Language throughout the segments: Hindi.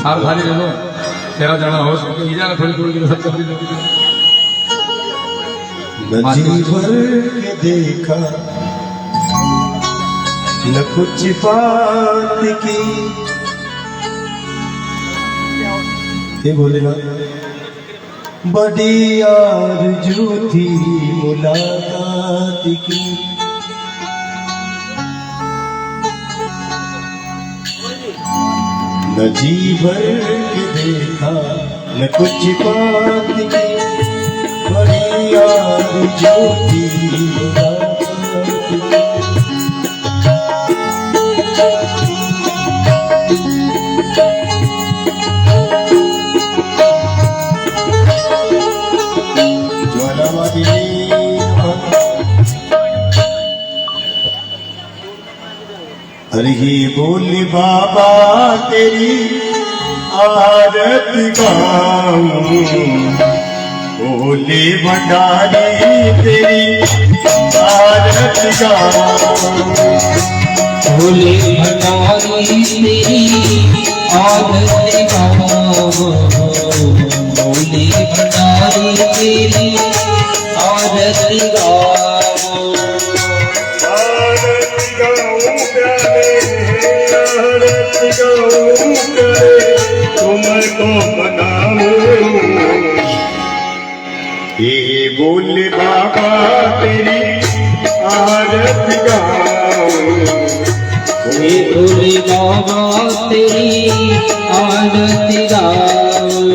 सावधानी ले लो, तेरा जाना हो ये जाना थोड़ी थोड़ी देर सब कर दो। नदी भर के देखा न कुछ बात की, ये बोलेगा बड़ी आरज़ू थी मुलाकात की। न जी भर के देखा न कुछ बात की, बड़ी आरज़ू थी मुलाकात की। अरे ही बोली बाबा तेरी आरती गाऊं, बोली भंडारी तेरी आरती गाऊं, बोली भंडारी तेरी आरती गाऊं, बोली भंडारी तेरी आरती गाऊं। तुमको बनाऊं, ये बोले बाबा तेरी आरती गाऊं, ये बोले बाबा तेरी आरती गाऊं।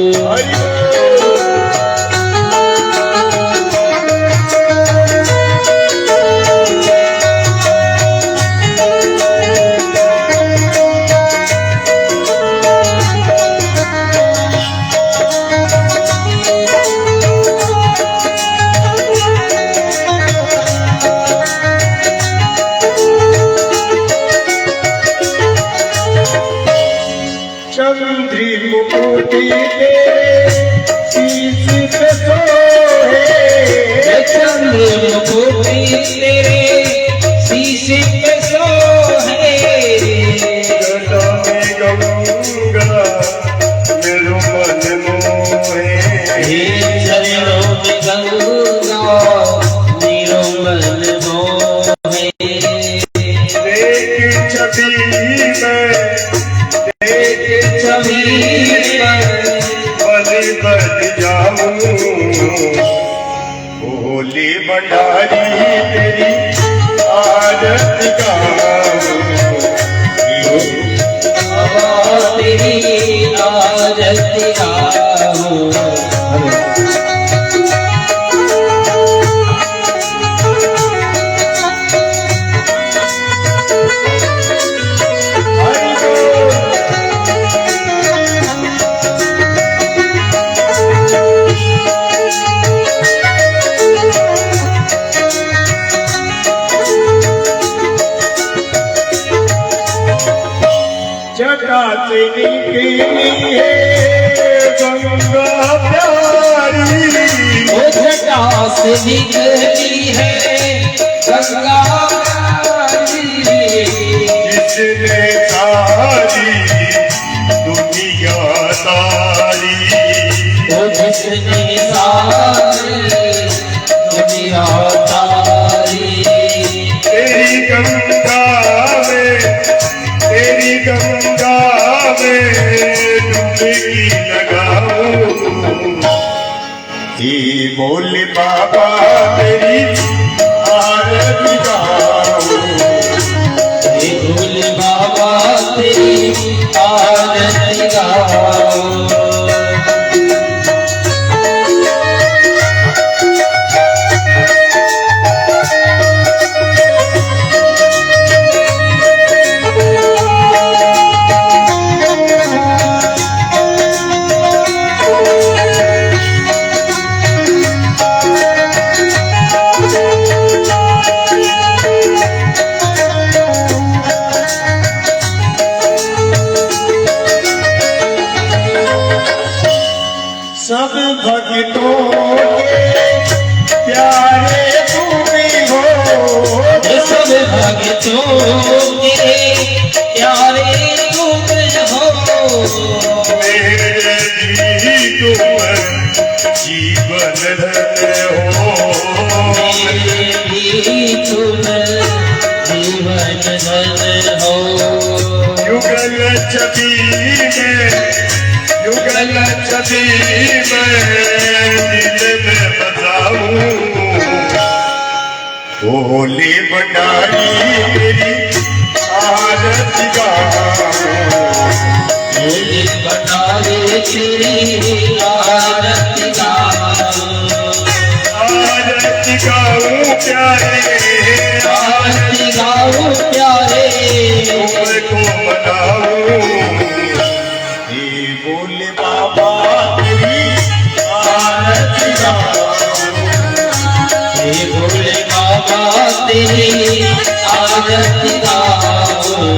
चंद्री मुकुटी तेरे शीश पे सोहे, चंद्र मुकुटी तेरे शीश पे सोहे, गला में गंगा मेरो मन मोहे, चरणों में गंगा मेरो मन मोहे। देख छवि में बलि बन जाऊं, भोली भंडारी तेरी आरती गाऊं, तेरी आरती गाऊं। जटा से निकली है गंगा प्यारी, ओ जटा से निकली है गंगा प्यारी, जिसने सारी दुनिया तारी, ओ जिसने सारी दुनिया तारी। तेरी गंगा में डुबकी लगाऊं, ये बोले बाबा तेरी आरती गाऊं, ये बोले बाबा तेरी आरती गाऊं। सब भक्तों के प्यारे तुम हो, सब भक्तों के प्यारे तुम हो, मेरे भी तुम जीवन धन हो, मेरे भी तुम जीवन धन हो। युगल छवि में, युगल छवि में दिल में बसाऊं, भोले भंडारी मेरी आरती गाऊं, भोले भंडारी तेरी आरती गाऊं, आरती गाऊं प्यारे, आरती गाऊं प्यारे, तुमको मनाऊं, हे भोले बाबा तेरी आरती गाऊं, हे भोले बाबा तेरी आरती गाऊं।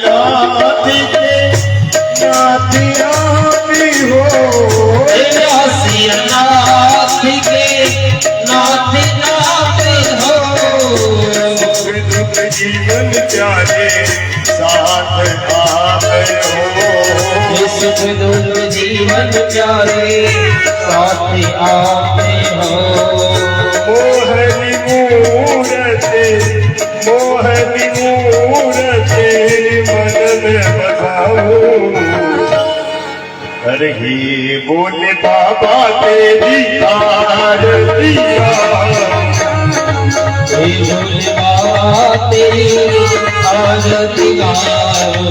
नाती के नाती आती हो, नाथ के नाथ नाथ हो, सुख दुख जीवन प्यारे साथ आए हो, सुख दुख जीवन प्यारे साथ आते हो। मोहनी मूरते, मोहनी मूरते मन में बसाऊं, अरे ही बोले बाबा तेरी आरती गाऊं, हे भोले बाबा तेरी आरती गाऊं,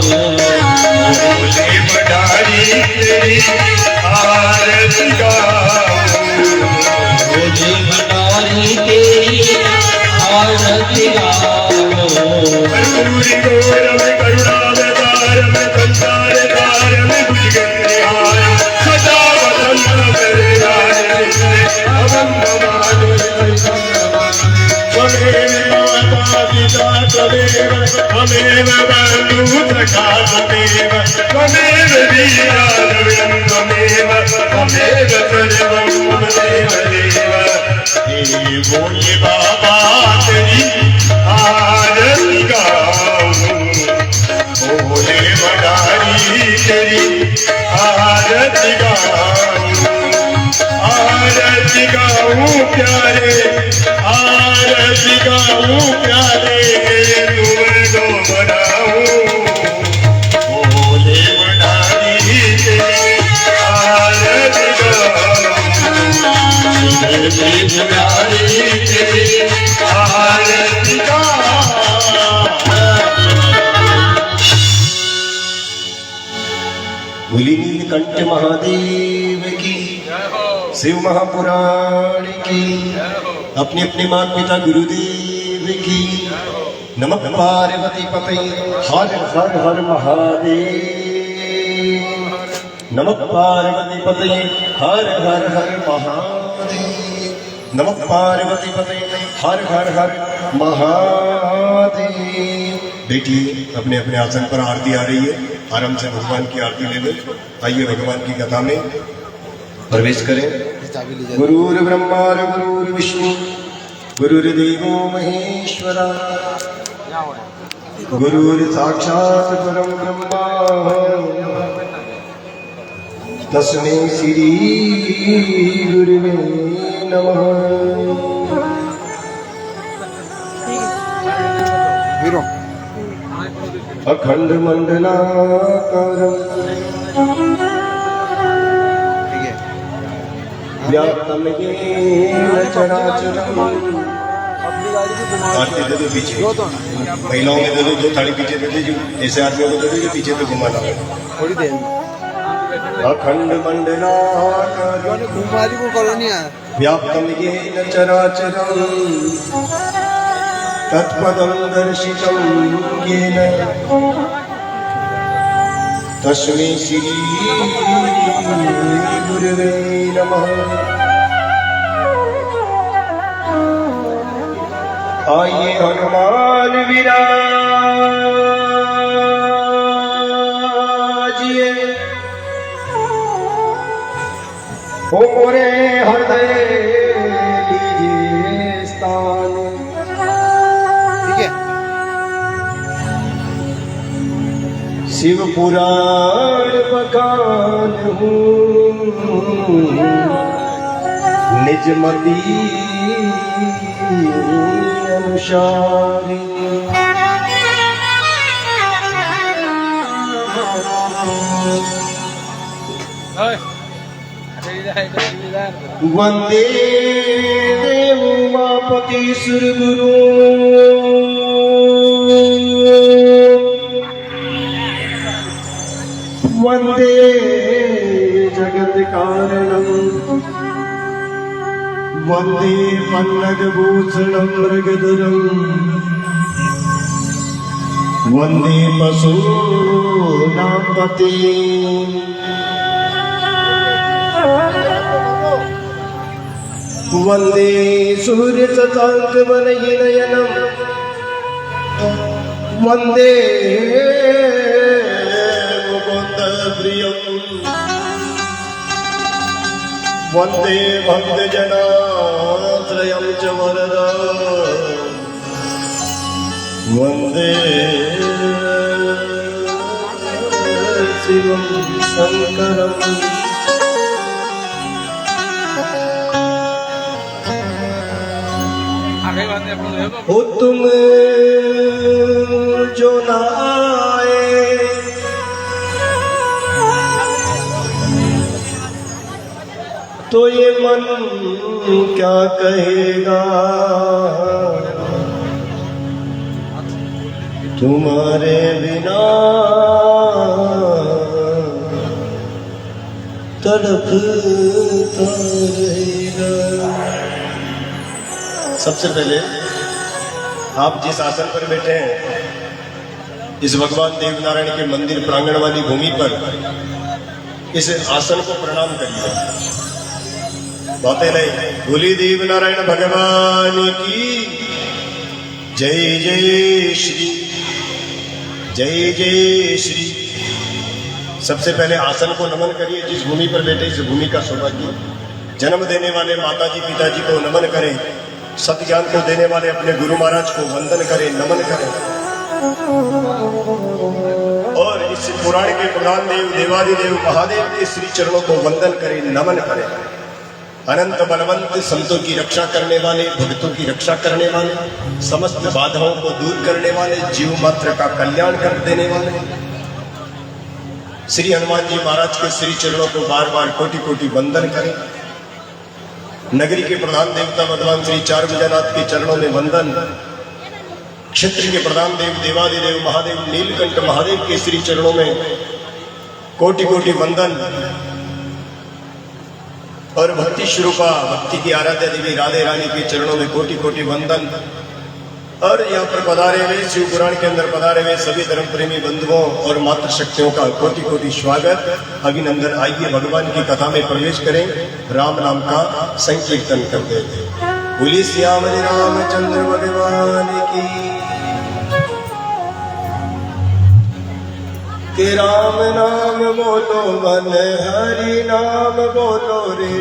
बोले भंडारी तेरी आरती गाऊं, भोले भंडारी तेरी आरती गाऊं। कर्पूरी गौरव करुणावतारम संसारकारम भुजगेन्द्रहारम सदा वदन्त अहं नमामि त्वमेव माता पिता त्वमेव त्वमेव बन्धुः सखा त्वमेव त्वमेव वीरानविनं त्वमेव त्वमेव सर्वं मम देवदेव। हे भोले बाबा तेरी आरती गाऊं, भोले भंडारी तेरी आरती गाऊं, आरती गाऊं प्यारे, आरती गाऊं प्यारे, तुमको मनाऊं, भोले भंडारी तेरी आरती गाऊं, भोले भंडारी तेरी आरती गाऊं। बोली नीलकंठ महादेव की, शिव महापुराण की, अपने अपने माता पिता गुरुदेव की। नमः पार्वती पते हर हर हर महादेव, नमः पार्वती पते हर हर हर महादेव, नमः पार्वती पते हर हर हर महादेव। देखिए अपने अपने आसन पर आरती आ रही है, आराम से भगवान की आरती ले लो। आइए भगवान की कथा में प्रवेश करें। गुरुर् ब्रह्मा गुरुर् विष्णु गुरुर्देवो महेश्वरा, गुरुर् साक्षात् परं ब्रह्मा तस्मै श्री गुरुवे नमः। अखंड मंडलाकारं व्याप्तं येन चराचरं आरती दे दो पीछे, महिलाओं में दे दो, जो थाली पीछे दे दो, ऐसे आदमियों को दे दो जो पीछे पे घुमाना है। थोड़ी देर अखंड मंडलाकार घुमारी को कॉलोनी है व्याप्तम येन चराचरम तत्पदं दर्शितं येन तस्मै श्री गुरवे नमः। आइए हनुमान विराजिए हो मोरे हृदय लीजिए स्थान। ठीक है शिव पुराण बखान निज मति अनुसारी। वंदे देव उमापति सुर गुरु वंदे जगत कारणम वंदे पन्नग भूषणम मृगधरम वंदे पशूनां पते वंदे सूर्य शशांक वनयनयनम वंदे मुकुंद प्रियम वंदे भक्त जनाश्रयं च वरदा वंदे शिवं शंकरम। हो तुम जो न आए तो ये मन क्या कहेगा, तुम्हारे बिना तड़पता रहेगा। सबसे पहले आप जिस आसन पर बैठे हैं इस भगवान देवनारायण के मंदिर प्रांगण वाली भूमि पर इस आसन को प्रणाम करिए। बातें नहीं, बोली देवनारायण भगवान की जय जय श्री, जय जय श्री। सबसे पहले आसन को नमन करिए। जिस भूमि पर बैठे इस भूमि का सौभाग्य, जन्म देने वाले माताजी पिताजी को नमन करें, सत्य ज्ञान को देने वाले अपने गुरु महाराज को वंदन करें, नमन करें। और इस पुराण के प्रधान देव देवादिदेव महादेव के श्री चरणों को वंदन करें, नमन करें। अनंत बलवंत संतों की रक्षा करने वाले, भक्तों की रक्षा करने वाले, समस्त बाधाओं को दूर करने वाले, जीव मात्र का कल्याण कर देने वाले श्री हनुमान जी महाराज के श्री चरणों को बार बार कोटि कोटि वंदन करें। नगरी के प्रधान देवता भगवान श्री चारभुजानाथ के चरणों में वंदन। क्षेत्र के प्रधान देव देवादिदेव महादेव नीलकंठ महादेव के श्री चरणों में कोटि कोटि वंदन। और भक्ति स्वरूपा भक्ति की आराध्या देवी राधे रानी के चरणों में कोटि कोटि वंदन। और यहाँ पर पधारे हुए शिव पुराण के अंदर पधारे हुए सभी धर्म प्रेमी बंधुओं और मातृ शक्तियों का कोटि कोटि स्वागत, अभिनंदन। आइए भगवान की कथा में प्रवेश करें, राम नाम का संकीर्तन करते थे। बोली श्याम रामचंद्र भगवान की के राम नाम बोलो मन हरि नाम बोलो रे।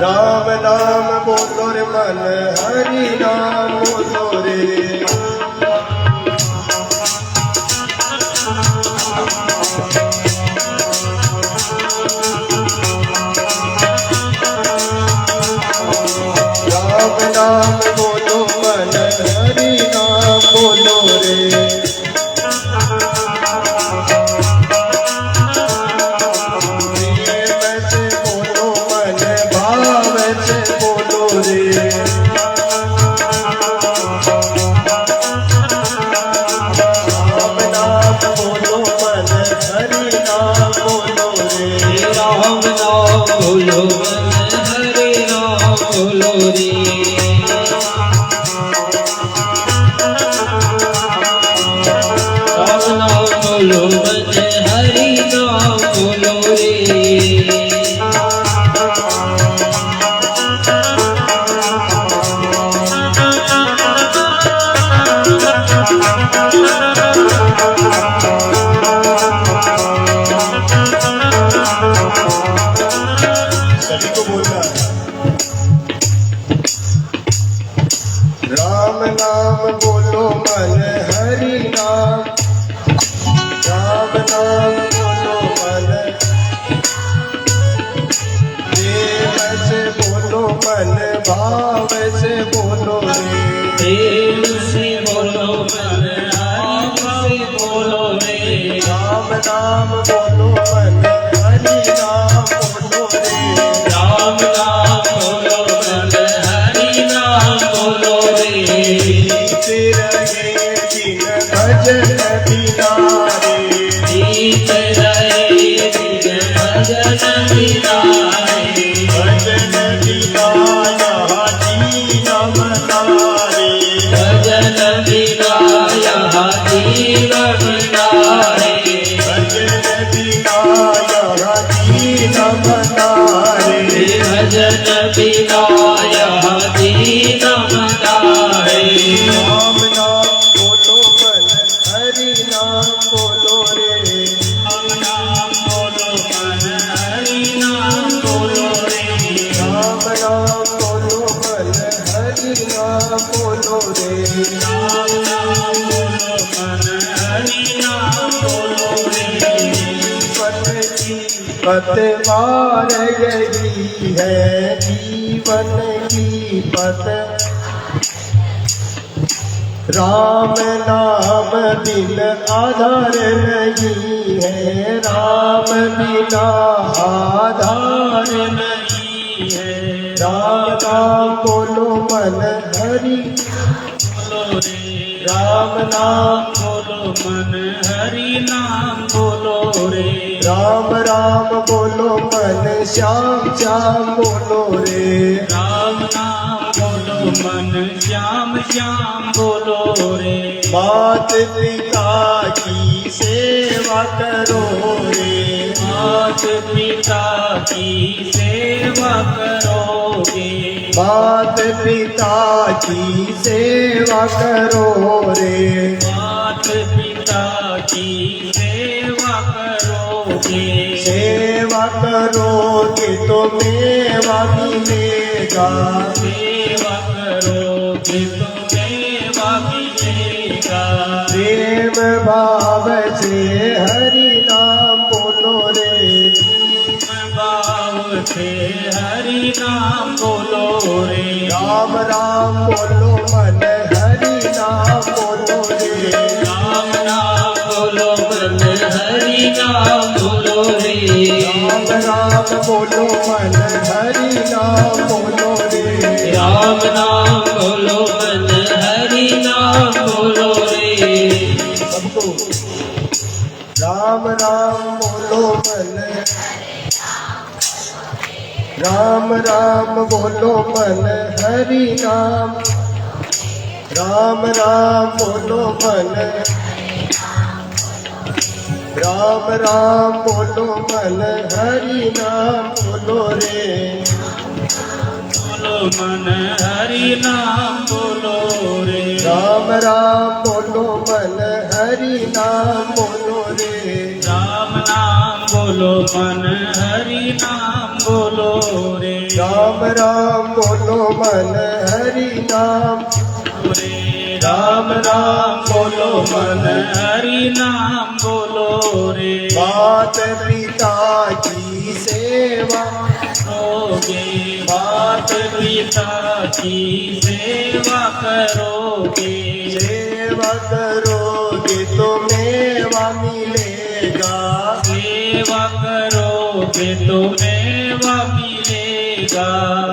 राम नाम बोलो रे मन हरि नाम बोलो रे। राम नाम बोलो मन हरि नाम बोलो रे। प्रेम से बोलो मन बोलो मन हरि नाम, राम नाम बोलो मन, प्रेम से बोलो मन, भाव से बोलो रे, प्रेम से बोलो मन, हरि से बोलो रे, राम नाम बोलो मन हरि नाम बोलो रे, राम नाम बोलो मन, हरि नाम बोलो रे, जीते रहे दिन भजन बिना रे, जीते रहे दिन भजन बिना रे, भजन बिना यहाँ जीवन नारे, भजन बिना यहाँ जीवन नारे, भजन बिना यहाँ जीवन नारे, भजन बिना यहाँ जीवन नारे, राम नाम बोलो मन हरि नाम बोलो रे, राम नाम बोलो मन, हरि नाम बोलो रे, राम नाम बोलो मन हरि नाम बोलो रे, राम नाम बोलो मन, हरि नाम बोलो रे, जीवन की पतवार यही है, जीवन की पत, राम नाम बिन आधार नहीं है, राम बिना आधार नहीं है, राम नाम बोलो मन हरि, बोलो रे, राम नाम बोलो मन, हरि नाम बोलो रे, राम राम बोलो मन, श्याम श्याम बोलो रे, राम नाम बोलो मन, श्याम श्याम बोलो रे, मात पिता की सेवा करो रे, मात पिता की सेवा करोगे, मात पिता की सेवा करो रे, मात पिता की सेवा करोगे, सेवा करोगे तो मेवा मिलेगा, सेवा करोगे तो मेवा मिलेगा, प्रेम भाव से हरि नाम बोलो रे, भाव से हरि नाम बोलो रे, राम राम बोलो मन हरि नाम बोलो रे, राम नाम बोलो मन, हरि नाम बोलो रे, राम राम बोलो मन हरि नाम बोलो रे, राम नाम बोलो मन, हरि नाम बोलो रे, सबको राम राम बोलो मन, राम राम बोलो मन हरि नाम, राम राम बोलो मन, राम राम बोलो मन हरि नाम बोलो रे, बोलो मन, हरि नाम बोलो रे, राम राम बोलो मन हरि नाम बोलो रे, राम नाम बोलो मन, हरि नाम बोलो रे, राम राम बोलो मन हरि नाम, रे, राम नाम बोलो मन, हरि नाम बोलो रे, मात पिता की सेवा करोगे, मात पिता की सेवा करोगे, सेवा करोगे तो मेवा मिलेगा, सेवा करोगे तो मेवा मिलेगा,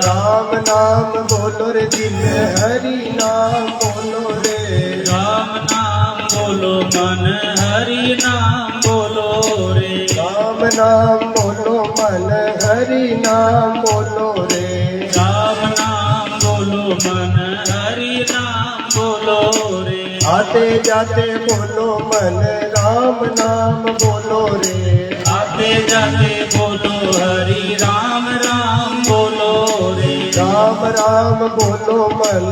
राम नाम बोलो रे दिल हरि नाम बोलो रे, राम नाम बोलो मन, हरि नाम बोलो रे, राम नाम बोलो मन हरि नाम बोलो रे, राम नाम बोलो मन, हरि नाम बोलो रे, आते जाते बोलो मन राम नाम बोलो रे, आते जाते बोलो हरि राम राम बोलो रे, राम राम बोलो मन,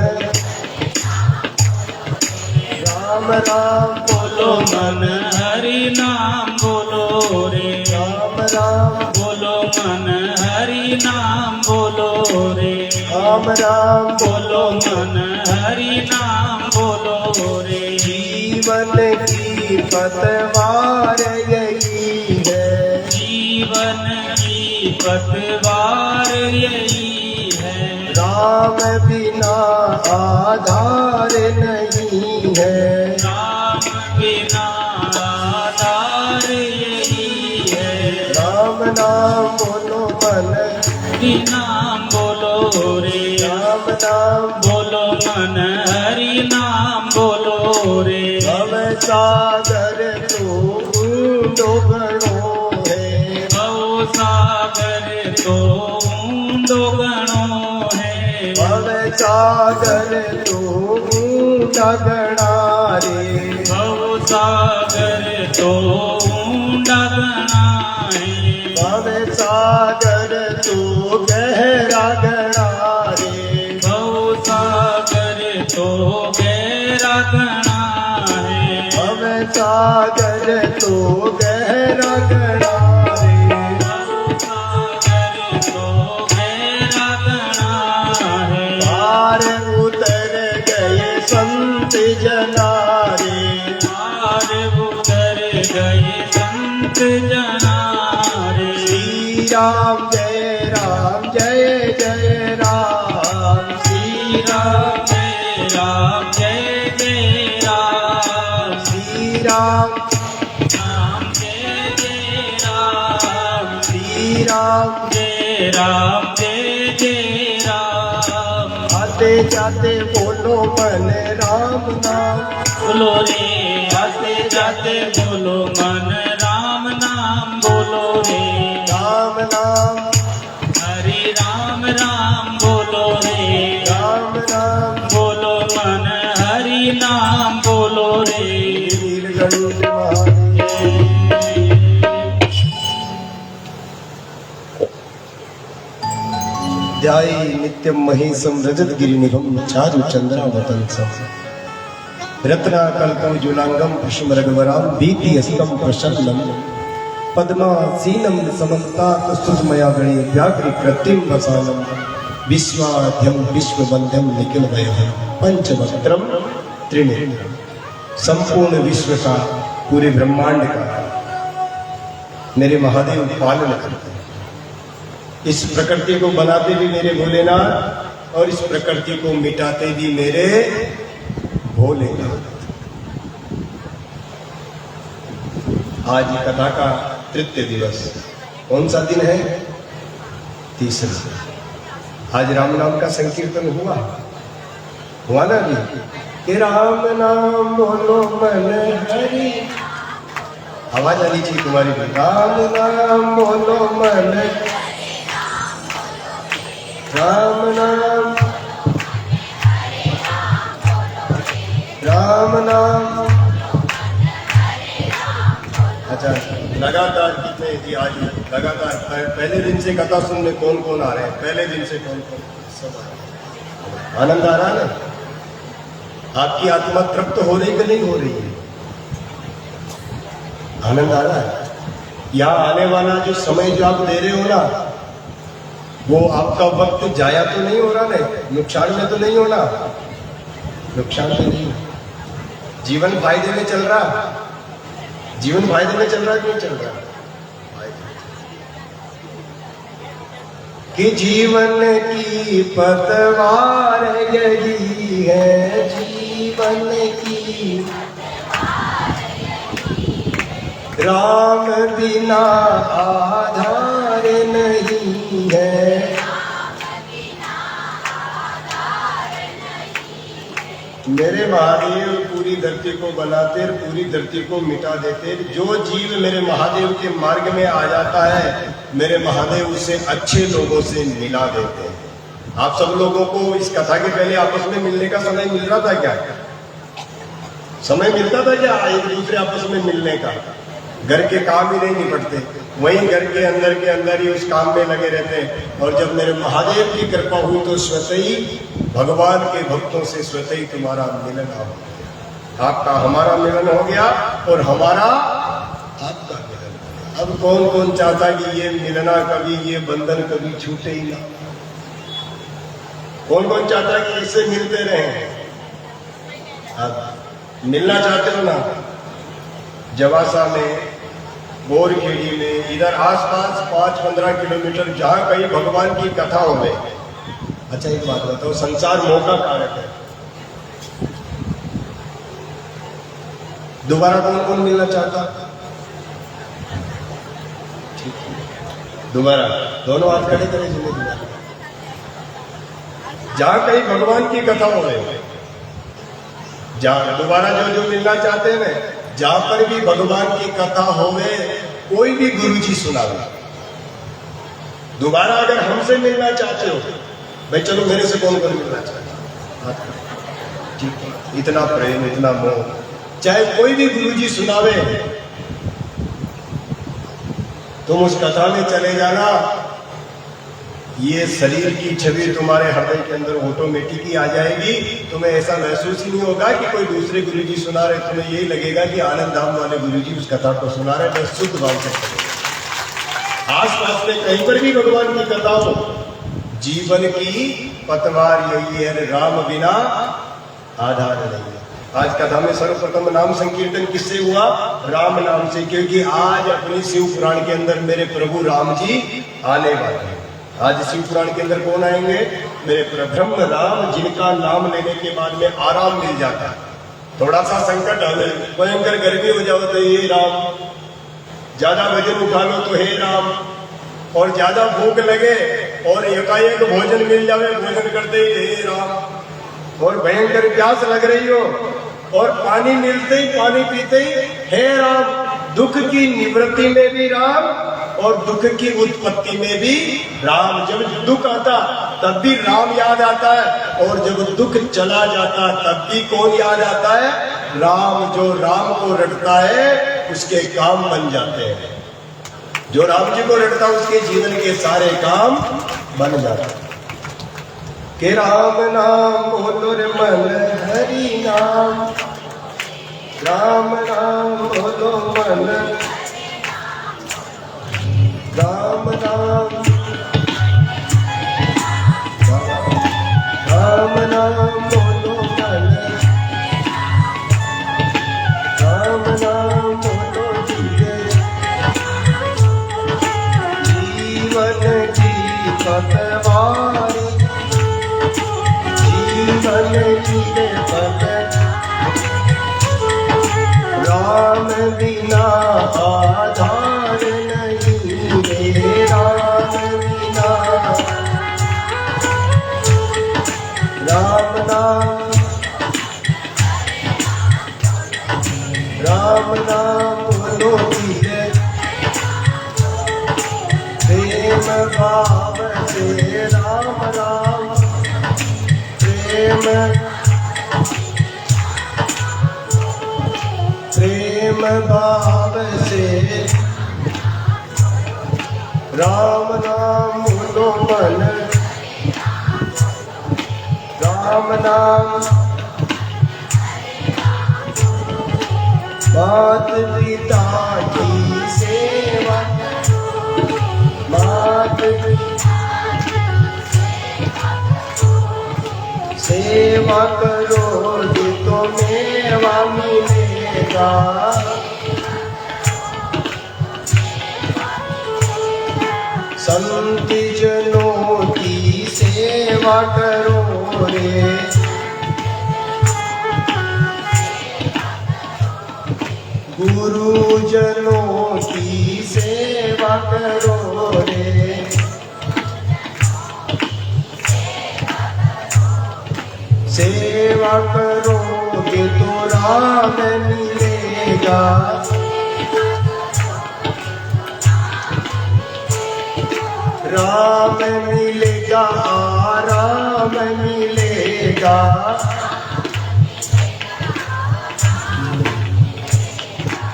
राम राम बोलो मन, हरि नाम बोलो रे, राम राम बोलो मन, हरि नाम बोलो रे, राम राम बोलो मन, हरि नाम बोलो रे। जीवन की पतवार यही है, जीवन की पतवार यही है। राम बिना आधार नहीं है, राम बिना आधार यही है। राम नाम बोलो मन, हरि नाम बोलो रे। राम नाम बोलो मन हरि नाम बोलो रे। भव सागर तो ऊंडो गणो है, भव सागर तो ऊंडो गणो है। भव सागर तो ऊंडा गणा रे, भव सागर तो ऊंडा गणा है। भव सागर तो गहरा गणा रे, भव सागर तो गहरा गणा है। भव सागर तो गहरा गणा रे, भव सागर तो गहरा गणा है। पार उतर गए संत जना रे, पार उतर गए संत जना रे। श्री राम जय राम जय जय राम, श्री राम जय राम जय जय राम। श्री राम राम जय जय राम। श्री राम जय राम जय जय राम। आते जाते बोलो मन राम नाम, बोलो रे आते जाते बोलो मन राम नाम बोलो रे। राम नाम हरि राम राम बोलो रे। राम नाम बोलो मन हरि नाम बोलो रे। नीलकंठ महादेव। ध्याये नित्यम महेशम रजत गिरिनिभम चारु चंद्रावतंसम, रत्नाकल्पौजुलांगम पुष्म रघुवराम बीति हस्तम प्रसन्नम, पद्मासीनम समन्तातस्तुतमया गणे व्याघ्रि कृत्रिम वसानम, विश्वाध्यम विश्वबंध्यम निखिल भयहर पंचवक्त्रम त्रिनेत्रम। संपूर्ण विश्व का, पूरे ब्रह्मांड का मेरे महादेव पालन करते हैं। इस प्रकृति को बनाते भी मेरे भोलेनाथ और इस प्रकृति को मिटाते भी मेरे भोलेनाथ। आज कथा का तृतीय दिवस, कौन सा दिन है? तीसरा। आज राम नाम का संकीर्तन हुआ ना जी, कि राम नाम बोलो मन हरि। आवाज आनी चाहिए तुम्हारी भी, राम नाम बोलो मन, राम नाम राम नाम। अच्छा, लगातार कितने थी आज? लगातार पहले दिन से कथा सुनने कौन कौन आ रहे हैं? पहले दिन से कौन कौन? सब आ रहे हैं। आनंद आ रहा है ना? आपकी आत्मा तृप्त हो रही कि नहीं हो रही है? आनंद आ रहा है? यहाँ आने वाला जो समय जो आप दे रहे हो ना, वो आपका वक्त जाया तो नहीं हो रहा ना? नुकसान में तो नहीं होना? नुकसान में नहीं, जीवन फायदे में चल रहा। जीवन फायदे में चल रहा कि नहीं चल रहा? कि जीवन की पतवार यही है, जीवन की राम बिना आधार नहीं है। मेरे महादेव पूरी धरती को बनाते और पूरी धरती को मिटा देते। जो जीव मेरे महादेव के मार्ग में आ जाता है, मेरे महादेव उसे अच्छे लोगों से मिला देते हैं। आप सब लोगों को इस कथा के पहले आपस में मिलने का समय मिल रहा था क्या? समय मिलता था क्या एक दूसरे आपस में मिलने का? घर के काम ही नहीं निपटते, वहीं घर के अंदर ही उस काम में लगे रहते हैं। और जब मेरे महादेव की कृपा हुई तो स्वतः ही भगवान के भक्तों से स्वतः ही तुम्हारा मिलन हो गया, आपका हमारा मिलन हो गया और हमारा आपका मिलन। अब कौन कौन चाहता कि ये मिलना कभी, ये बंधन कभी छूटे ही ना? कौन कौन चाहता कि इससे मिलते रहें? अब मिलना चाहते हो ना, जवासा में, बोरखेड़ी में, इधर आसपास 5-15 किलोमीटर जहां कहीं भगवान की कथा हो गई। अच्छा एक बात बताओ, संसार मौका कारक है। दोबारा कौन कौन मिलना चाहता? दोबारा दोनों हाथ खड़े करें जिन्हें दोबारा। जहां कहीं भगवान की कथा हो गई, जहां दोबारा जो मिलना चाहते हैं ना, जहां पर भी भगवान की कथा होवे, कोई भी गुरुजी सुनावे। दोबारा अगर हमसे मिलना चाहते हो, भाई चलो मेरे से कौन कौन मिलना चाहता? ठीक है, इतना प्रेम, इतना मोह, चाहे कोई भी गुरुजी सुनावे, तुम उस कथा में चले जाना, ये शरीर की छवि तुम्हारे हृदय के अंदर ऑटोमेटिक ही आ जाएगी। तुम्हें ऐसा महसूस ही नहीं होगा कि कोई दूसरे गुरुजी सुना रहे, तुम्हें यही लगेगा कि आनंद धाम वाले गुरुजी उस कथा को सुना रहे। बस शुद्ध भाव से आसपास में कहीं पर भी भगवान की कथा हो, जीवन की पतवार यही है, राम बिना आधार नहीं। आज कथा में सर्वप्रथम नाम संकीर्तन किससे हुआ? राम नाम से, क्योंकि आज अपने शिव पुराण के अंदर मेरे प्रभु राम जी आने वाले हैं। आज शिव पुराण के अंदर कौन आएंगे? मेरे ब्रह्म राम, जिनका नाम लेने के बाद में आराम मिल जाता है। थोड़ा सा संकट हमें, भयंकर गर्मी हो जाओ तो हे राम, ज्यादा वजन उठा लो तो हे राम, और ज्यादा भूख लगे और एकाएक भोजन मिल जावे, भोजन करते ही हे राम, और भयंकर प्यास लग रही हो और पानी मिलते ही, पानी पीते ही हे राम। दुख की निवृत्ति में भी राम और दुख की उत्पत्ति में भी राम। जब दुख आता तब भी राम याद आता है, और जब दुख चला जाता तब भी कौन याद आता है? राम। जो राम को रटता है उसके काम बन जाते हैं। जो राम जी को रटता है उसके जीवन के सारे काम बन जाते हैं। के राम नाम बोलो रे मन हरि नाम, राम नाम बोलो मन, राम नाम, राम नाम बोलो मन, राम नाम बोलो जीवन की पतवार, जीवन की पतवार, राम बिना आधार नहीं रे, राम बिना, राम नाम, राम नाम बोलो धीरे, प्रेम भाव से राम राम, प्रेम प्रेम भाव से राम नाम बोलो मन, राम नाम। मात पिता की सेवा, मात सेवा करोगे तो मेवा मिलेगा, संत जनों की सेवा करो रे, गुरुजनों की सेवा करो रे, सेवा करोगे तो राम मिलेगा, राम मिलेगा, आराम मिलेगा,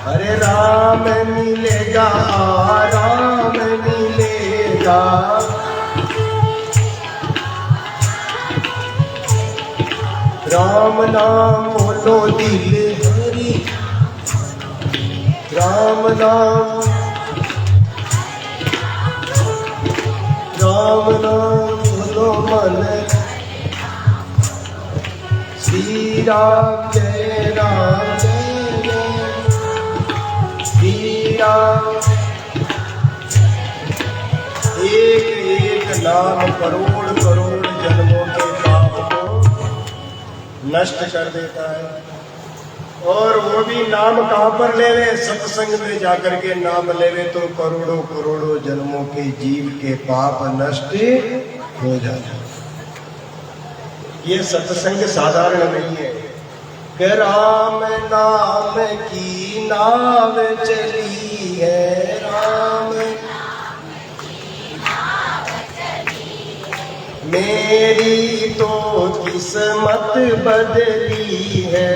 अरे राम मिलेगा, आराम मिलेगा, राम नाम बोलो दिल हरि, राम नाम, राम नाम बोलो मन, श्री राम जय राम जय जय राम। एक एक नाम करोड़ करोड़ जन्मों के पाप को नष्ट कर देता है। और वो भी नाम कहाँ पर लेवे? सत्संग में जाकर के नाम लेवे तो करोड़ों करोड़ों जन्मों के जीव के पाप नष्ट हो जाते। ये सत्संग साधारण नहीं है कि राम नाम की नाव चली है, राम मेरी तो किस्मत बदली है।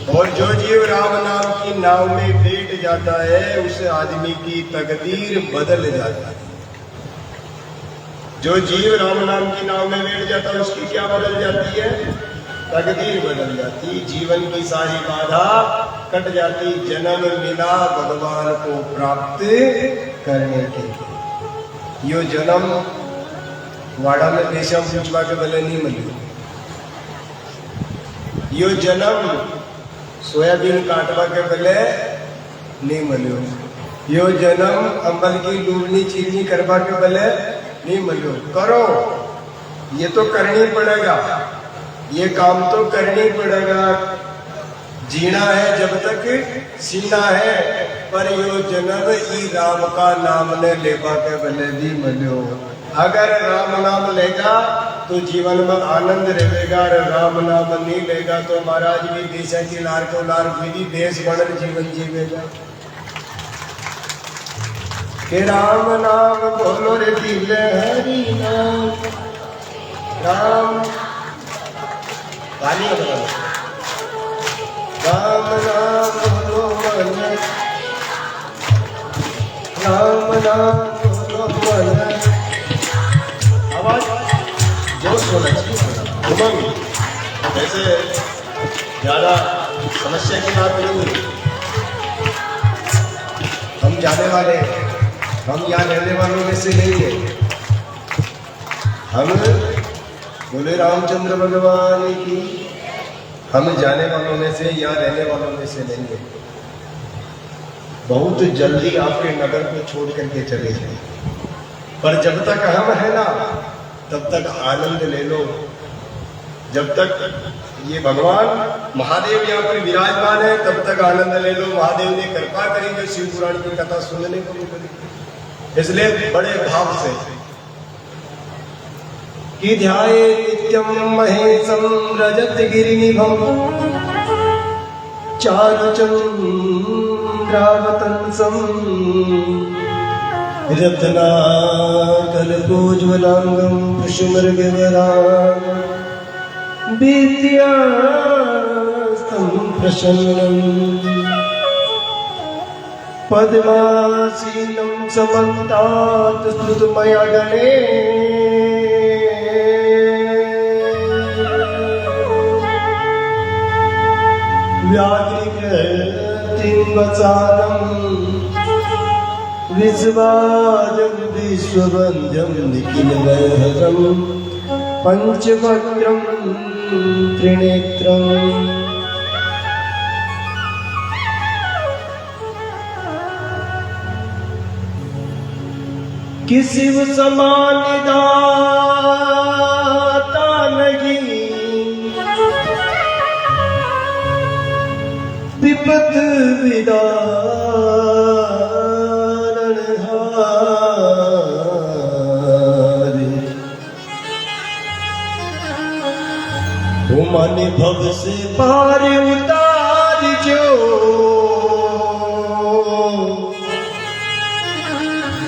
और जो जीव राम नाम की नाव में बैठ जाता है उस आदमी की तकदीर बदल जाती है। जो जीव राम नाम की नाव में बैठ जाता है उसकी क्या बदल जाती है? तकदीर बदल जाती, जीवन की सारी बाधा कट जाती, जन्म मिला भगवान को प्राप्त करने के लिए। यो जन्म वाड़ा में पेशा पूछवा के भले नहीं मिले, यो जन्म सोयाबीन काटवा के भले नहीं मिलो, यो जन्म अंबल की लूबनी चीनी करवा के भले नहीं मिलो। करो, ये तो करनी पड़ेगा, ये काम तो करनी पड़ेगा। जीना है जब तक सीना है, पर यो जन्म ही राम का नाम ने लेवा के भले भी मिलो। अगर राम नाम लेगा तो जीवन में आनंद रहेगा, और राम नाम नहीं लेगा तो महाराज भी देश की लार को लार भी देश बनल जीवन जीवेगा। के राम नाम बोलो रे दिल हरि नाम, राम गाली बना, राम नाम बोलो मन, राम नाम बोलो मन। आवाज जोश होना चाहिए, उमंग। वैसे ज्यादा समस्या की बात नहीं है, हम जाने वाले, हम यहाँ रहने वालों में से नहीं है। हम बोले रामचंद्र भगवान की, हम जाने वालों में से, यहाँ रहने वालों में से नहीं है। बहुत जल्दी आपके नगर को छोड़ करके चले जाए, पर जब तक हम है ना तब तक आनंद ले लो। जब तक ये भगवान महादेव यहाँ पर विराजमान है तब तक आनंद ले लो। महादेव ने कृपा करी जो शिव पुराण की कथा सुनने को मिली, इसलिए बड़े भाव से कि ध्याये नित्यम महेशम रजत गिरिनिभम चारुचंद्रावतंसम रत्नाकल्पोज्ज्वलांगं कुसुमर्गवरां विद्यास्तं प्रसन्नं पद्मासीनं समन्तात् स्तुतमया गणे व्याघ्रिकृतिं वचालं विश्वाजं विश्ववन्द्यं निखिलवैभवं पंचवक्त्रं त्रिनेत्रम्। किसी समान दाता नहीं, विपत विदारणहारी, वो माने भव से पार उतार जो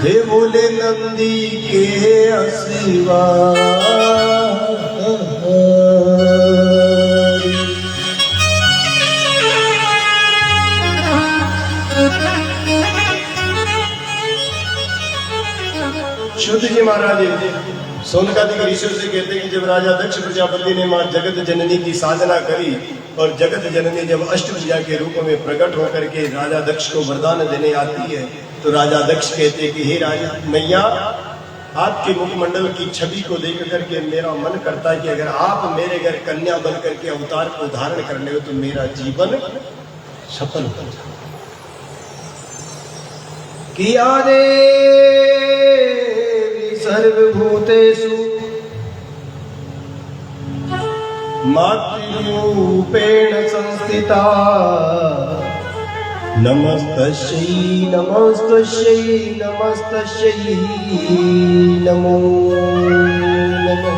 हे बोले नंदी के असिवा। शुद्ध जी महाराज सोनकादिक ऋषियों से कहते हैं कि जब राजा दक्ष प्रजापति ने मां जगत जननी की साधना करी और जगत जननी जब अष्टभुजा के रूप में प्रकट होकर के राजा दक्ष को वरदान देने आती है तो राजा दक्ष कहते कि हे राजा मैया आपके मुखमंडल की छवि को देख करके मेरा मन करता है कि अगर आप मेरे घर कन्या बन करके अवतार को धारण कर ले तो मेरा जीवन सफल हो जाए। किया देवी सर्वभूतेषु मातृरूपेण संस्थिता नमस्तस्यै नमस्तस्यै नमस्तस्यै नमो नमः।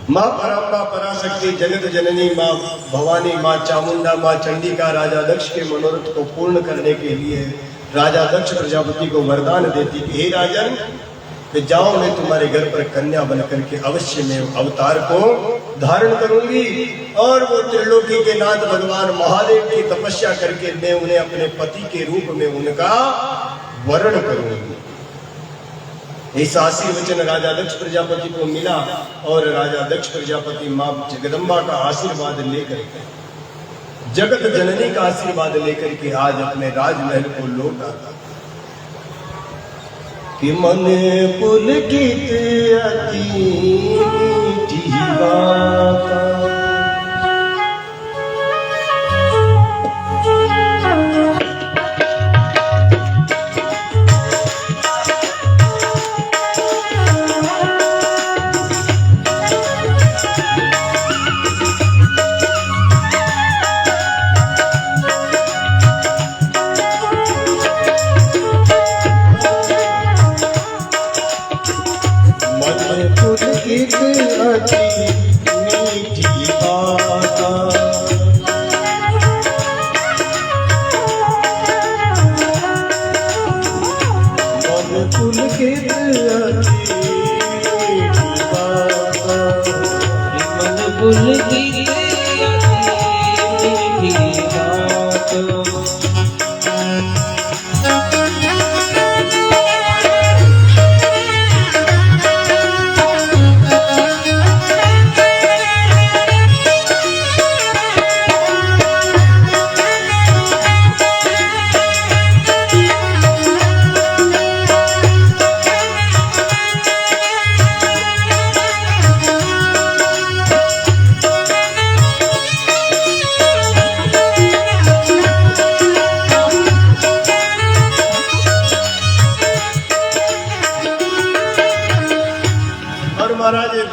माँ परम्बा पराशक्ति जगत जननी माँ भवानी माँ चामुंडा माँ चंडिका राजा दक्ष के मनोरथ को पूर्ण करने के लिए राजा दक्ष प्रजापति को वरदान देती कि हे राजन कि जाओ मैं तुम्हारे घर पर कन्या बनकर के अवश्य मैं अवतार को धारण करूंगी और वो त्रिलोकी के नाथ भगवान महादेव की तपस्या करके मैं उन्हें अपने पति के रूप में उनका वर्ण करूंगी। इस आशीर्वचन राजा दक्ष प्रजापति को मिला और राजा दक्ष प्रजापति मां जगदम्बा का आशीर्वाद लेकर जगत जननी का आशीर्वाद लेकर के आज अपने राजमहल को लौट आता कि मन पुलकित अति जीवाता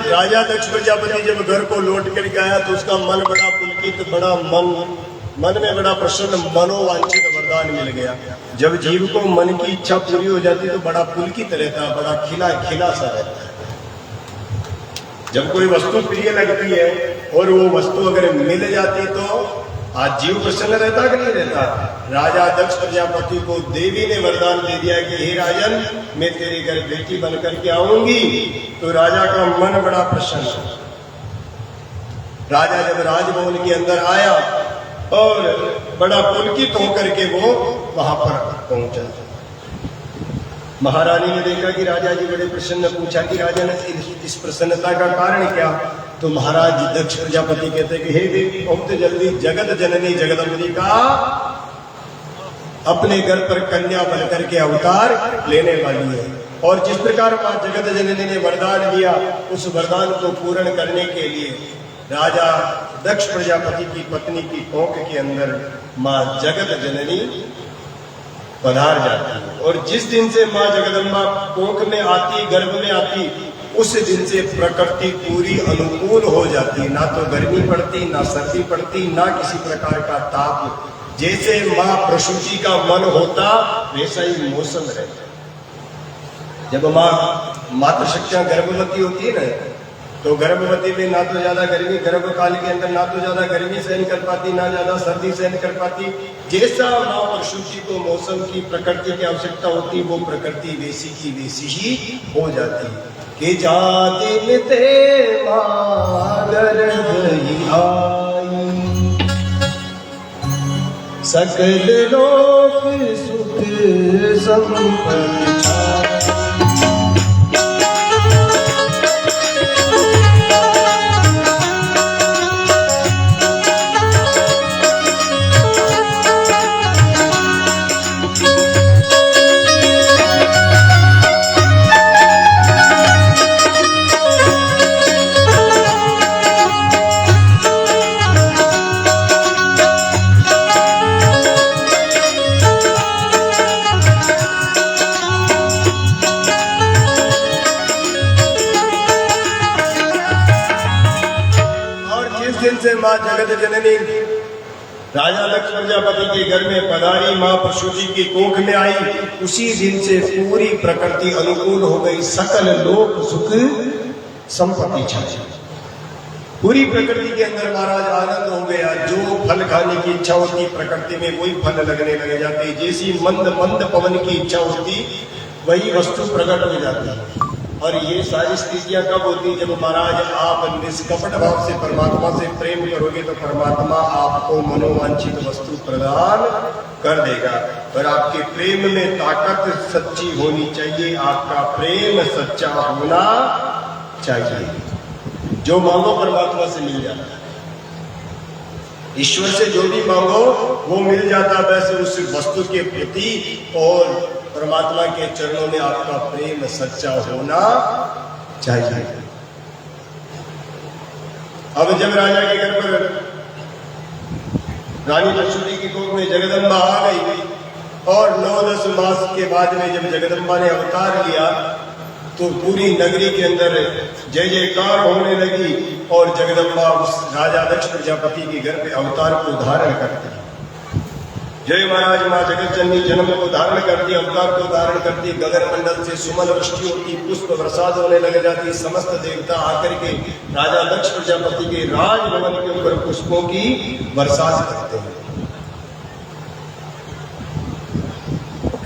राजा दक्ष प्रजापति जब घर को लौट कर गया तो उसका मन बड़ा पुलकित बड़ा मन में बड़ा प्रसन्न मनोवांछित वरदान मिल गया। जब जीव को मन की इच्छा पूरी हो जाती तो बड़ा पुलकित रहता है, बड़ा खिला खिला सा रहता है। जब कोई वस्तु प्रिय लगती है और वो वस्तु अगर मिल जाती तो आज जीव प्रसन्न रहता कि नहीं रहता। राजा दक्ष प्रजापति को देवी ने वरदान दे दिया कि हे राजन मैं तेरे घर बेटी बन करके आऊंगी। तो राजा का मन बड़ा प्रसन्न। राजा जब राजभवन के अंदर आया और बड़ा पुलकित होकर के वो वहां पर पहुंचा। महारानी ने देखा कि राजा जी बड़े प्रसन्न। पूछा कि राजा ने इस प्रसन्नता का कारण क्या। तो महाराज दक्ष प्रजापति कहते कि हे देवी बहुत जल्दी जगत जननी जगदम्बी का अपने घर पर कन्या बनकर के अवतार लेने वाली है। और जिस प्रकार मां जगत जननी ने वरदान दिया उस वरदान को पूर्ण करने के लिए राजा दक्ष प्रजापति की पत्नी की कोख के अंदर मां जगत जननी पधार जाती है। और जिस दिन से मां जगदम्बा कोख में आती, गर्भ में आती, उस दिन से प्रकृति पूरी अनुकूल हो जाती। ना तो गर्मी पड़ती, ना सर्दी पड़ती, ना किसी प्रकार का ताप। जैसे मां प्रसूति का मन होता वैसा ही मौसम रहता। जब मां मातृशक्तियां गर्भवती होती है ना तो गर्भवती में ना तो ज्यादा गर्मी, गर्भकाल के अंदर ना तो ज्यादा गर्मी सहन कर पाती, ना ज्यादा सर्दी सहन कर पाती। जैसा मां प्रसूति को मौसम की प्रकृति की आवश्यकता होती वो प्रकृति वैसी की वैसी ही हो जाती। कि जाति ते गर्भ आई सकल लोक सुख संपन्न। दिन से माँ जगत जननी राजा दक्ष प्रजापति के घर में पधारी, माँ प्रसूति की कोख में आई। उसी दिन से पूरी प्रकृति अनुकूल हो गई, सकल लोक सुख संपत्ति छाई। पूरी प्रकृति के अंदर महाराज आनंद हो गया। जो फल खाने की इच्छा होती प्रकृति में वही फल लगने लग जाते, जैसी मंद मंद पवन की इच्छा होती वही वस्तु प्रकट हो जाती। और ये सारी स्थितियां कब होती? जब महाराज आप निष्कपट भाव से परमात्मा से प्रेम करोगे तो परमात्मा आपको मनोवांछित वस्तु प्रदान कर देगा। पर आपके प्रेम में ताकत सच्ची होनी चाहिए, आपका प्रेम सच्चा होना चाहिए। जो मांगो परमात्मा से मिल जाता है, ईश्वर से जो भी मांगो वो मिल जाता। वैसे उस वस्तु के प्रति और परमात्मा के चरणों में आपका प्रेम सच्चा होना चाहिए। अब जब राजा के घर पर रानी प्रसूति की कोख में जगदम्बा आ गई और 9-10 मास के बाद में जब जगदम्बा ने अवतार लिया तो पूरी नगरी के अंदर जय जयकार होने लगी और जगदम्बा उस राजा दक्ष प्रजापति के घर पे अवतार को धारण करती। जय महाराज माँ जगत जननी जन्म को धारण करती, अवतार को धारण करती। गगन मंडल से सुमन वृष्टि होती, पुष्प बरसात होने लग जाती। समस्त देवता आकर के राजा दक्ष प्रजापति के राजभवन के ऊपर पुष्पों की बरसात करते हैं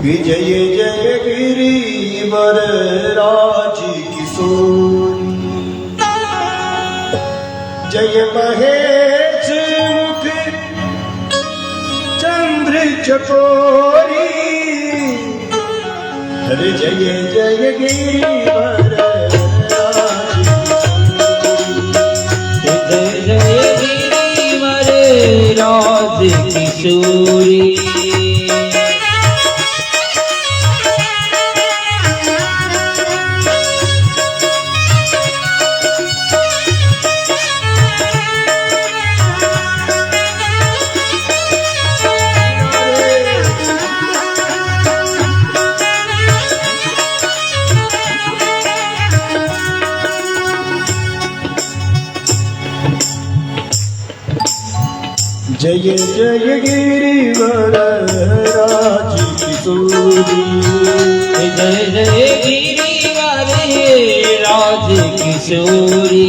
कि जय जय गिरिवर राज किशोरी, जय महेश मुख चंद्र चकोरी, हरे जय जय गिरिवर राज जय जय गिरिवर राज किशोरी। जय जय गिरिवर राज किशोरी, जय जय गिरिवर राज किशोरी।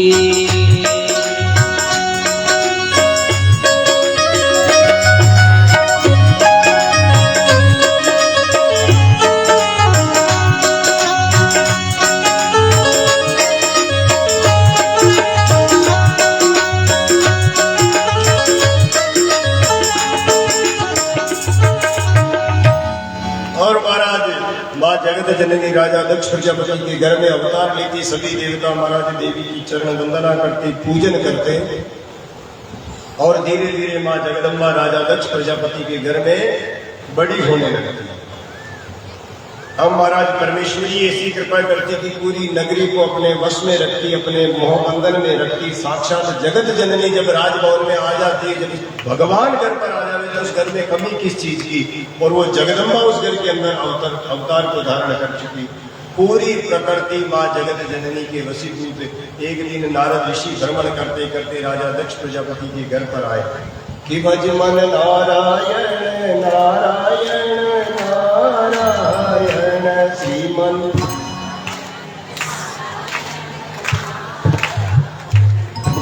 जगत जननी राजा दक्ष प्रजापति के घर में अवतार लेती। सभी देवता महाराज देवी की चरण वंदना करते, पूजन करते और धीरे धीरे माँ जगदम्बा राजा दक्ष प्रजापति के घर में बड़ी होने लगती। अब महाराज परमेश्वरी ऐसी कृपा करती कि पूरी नगरी को अपने वश में रखती, अपने मोहबंधन में रखती। साक्षात जगत जननी जब राजभवन में आ जाती है, जब भगवान घर पर आ जाते तो उस घर में कमी किस चीज की? और वो जगदम्बा उस घर के अंदर अवतार को धारण कर चुकी। पूरी प्रकृति माँ जगत जननी के वशीभूत। एक दिन नारद ऋषि भ्रमण करते करते राजा दक्ष प्रजापति के घर पर आए कि भज मन नारायण नारायण नारायण श्रीमन।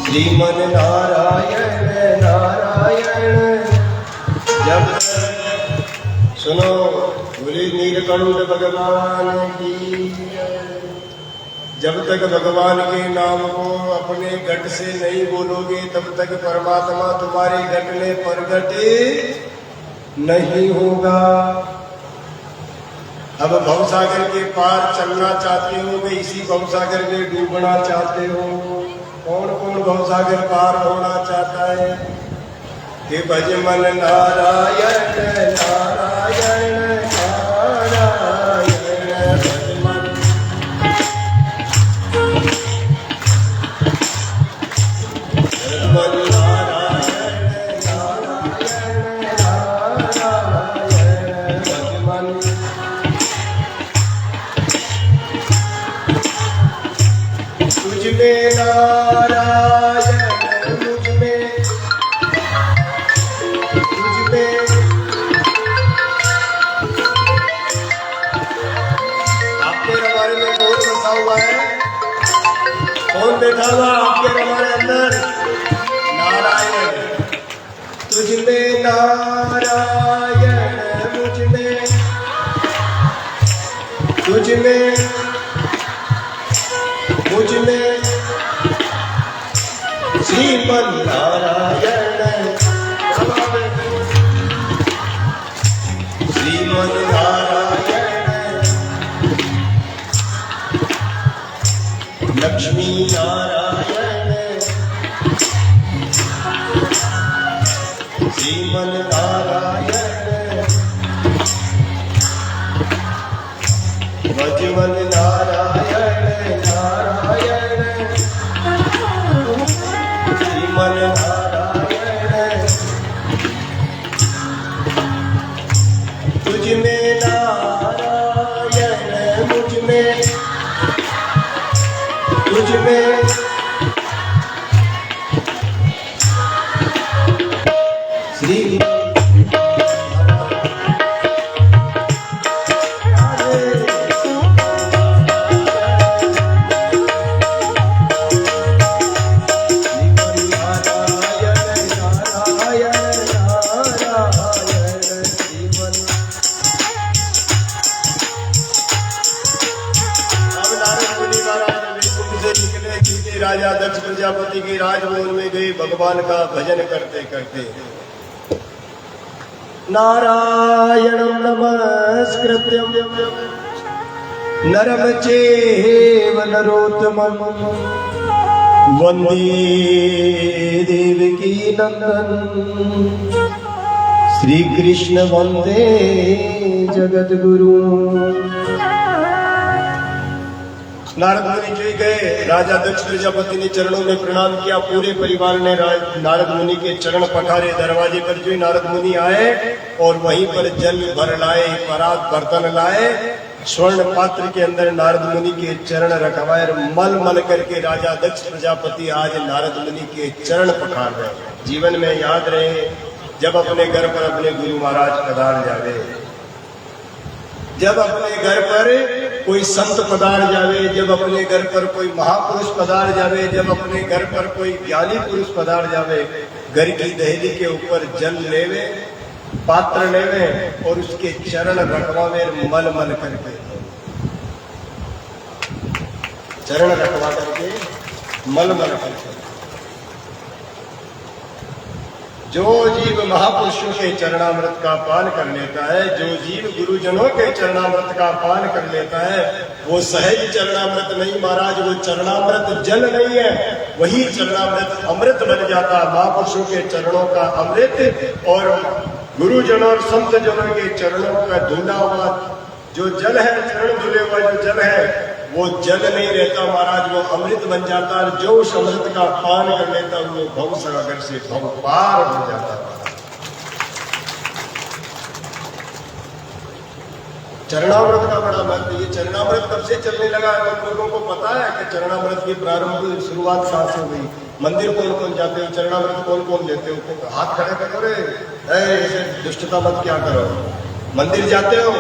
श्रीमन नारायण नारायण। जब सुनो बोले नीलकंठ भगवान की, जब तक भगवान के नाम को अपने घट से नहीं बोलोगे तब तक परमात्मा तुम्हारे घट में प्रकट नहीं होगा। अब भवसागर के पार चलना चाहते हो कि इसी भवसागर में डूबना चाहते हो? कौन कौन भवसागर पार होना चाहता है? कि भज मन नारायण नारायण नारायण भज मन। मन नारायण नारायण नारायण भज मन। तुझ में नारायण मुझ में हुआ है? कौन बैठा हुआ आपके हमारे अंदर? नारायण। तुझ में नारायण, मुझ में, तुझ में, मुझ में श्रीमन नारायण, श्रीमन नारायण, लक्ष्मी नारायण, श्रीमन नारायण, वज्रमन नारायण, नारायण, श्रीमन नारायण। तुझ में नारायण, मुझ में, तुझ में श्री राजा दक्ष प्रजापति के राजभवन में गए भगवान का भजन करते करते। नारायणं नमस्कृत्यं नरं चैव नरोत्तमं वन्दे देवकी नंदन श्री कृष्ण वन्दे जगद्गुरु। नारद मुनि जी गए, राजा दक्ष प्रजापति ने चरणों में प्रणाम किया, पूरे परिवार ने नारद मुनि के चरण पखारे। दरवाजे पर जो नारद मुनि आए और वहीं पर जल भर लाए, परात बर्तन लाए, स्वर्ण पात्र के अंदर नारद मुनि के चरण रखवाए, मल मल करके राजा दक्ष प्रजापति आज नारद मुनि के चरण पखार रहे। जीवन में याद रहे, जब अपने घर पर अपने गुरु महाराज पधार जावे, जब अपने घर पर कोई संत पधार जावे, जब अपने घर पर कोई महापुरुष पधार जावे, जब अपने घर पर कोई ज्ञानी पुरुष पधार जावे, घर की दहली के ऊपर जल लेवे, पात्र लेवे और उसके चरण रखवावे, मल मल करके चरण रखवा करके मल मल करके। जो जीव महापुरुषों के चरणामृत का पान कर लेता है, जो जीव गुरुजनों के चरणामृत का पान कर लेता है, वो सहज चरणामृत नहीं महाराज, वो चरणामृत जल नहीं है, वही चरणामृत अमृत बन जाता। महापुरुषों के चरणों का अमृत और गुरुजनों और संत जनों के चरणों का धुला हुआ जो जल है, चरण धुले हुआ जो जल है, वो जल नहीं रहता महाराज, वो अमृत बन जाता है। जो उस अमृत का पान कर लेता वो भव सागर से भव पार हो जाता है। चरणामृत का बड़ा महत्व। ये चरणामृत कब से चलने लगा है? तो लोगों को पता है कि चरणामृत की प्रारंभ शुरुआत कहाँ से हुई? मंदिर कौन कौन जाते हो? चरणामृत कौन कौन लेते हो? हाथ खड़े करो रे, ऐसे दुष्टता मत क्या करो। मंदिर जाते हो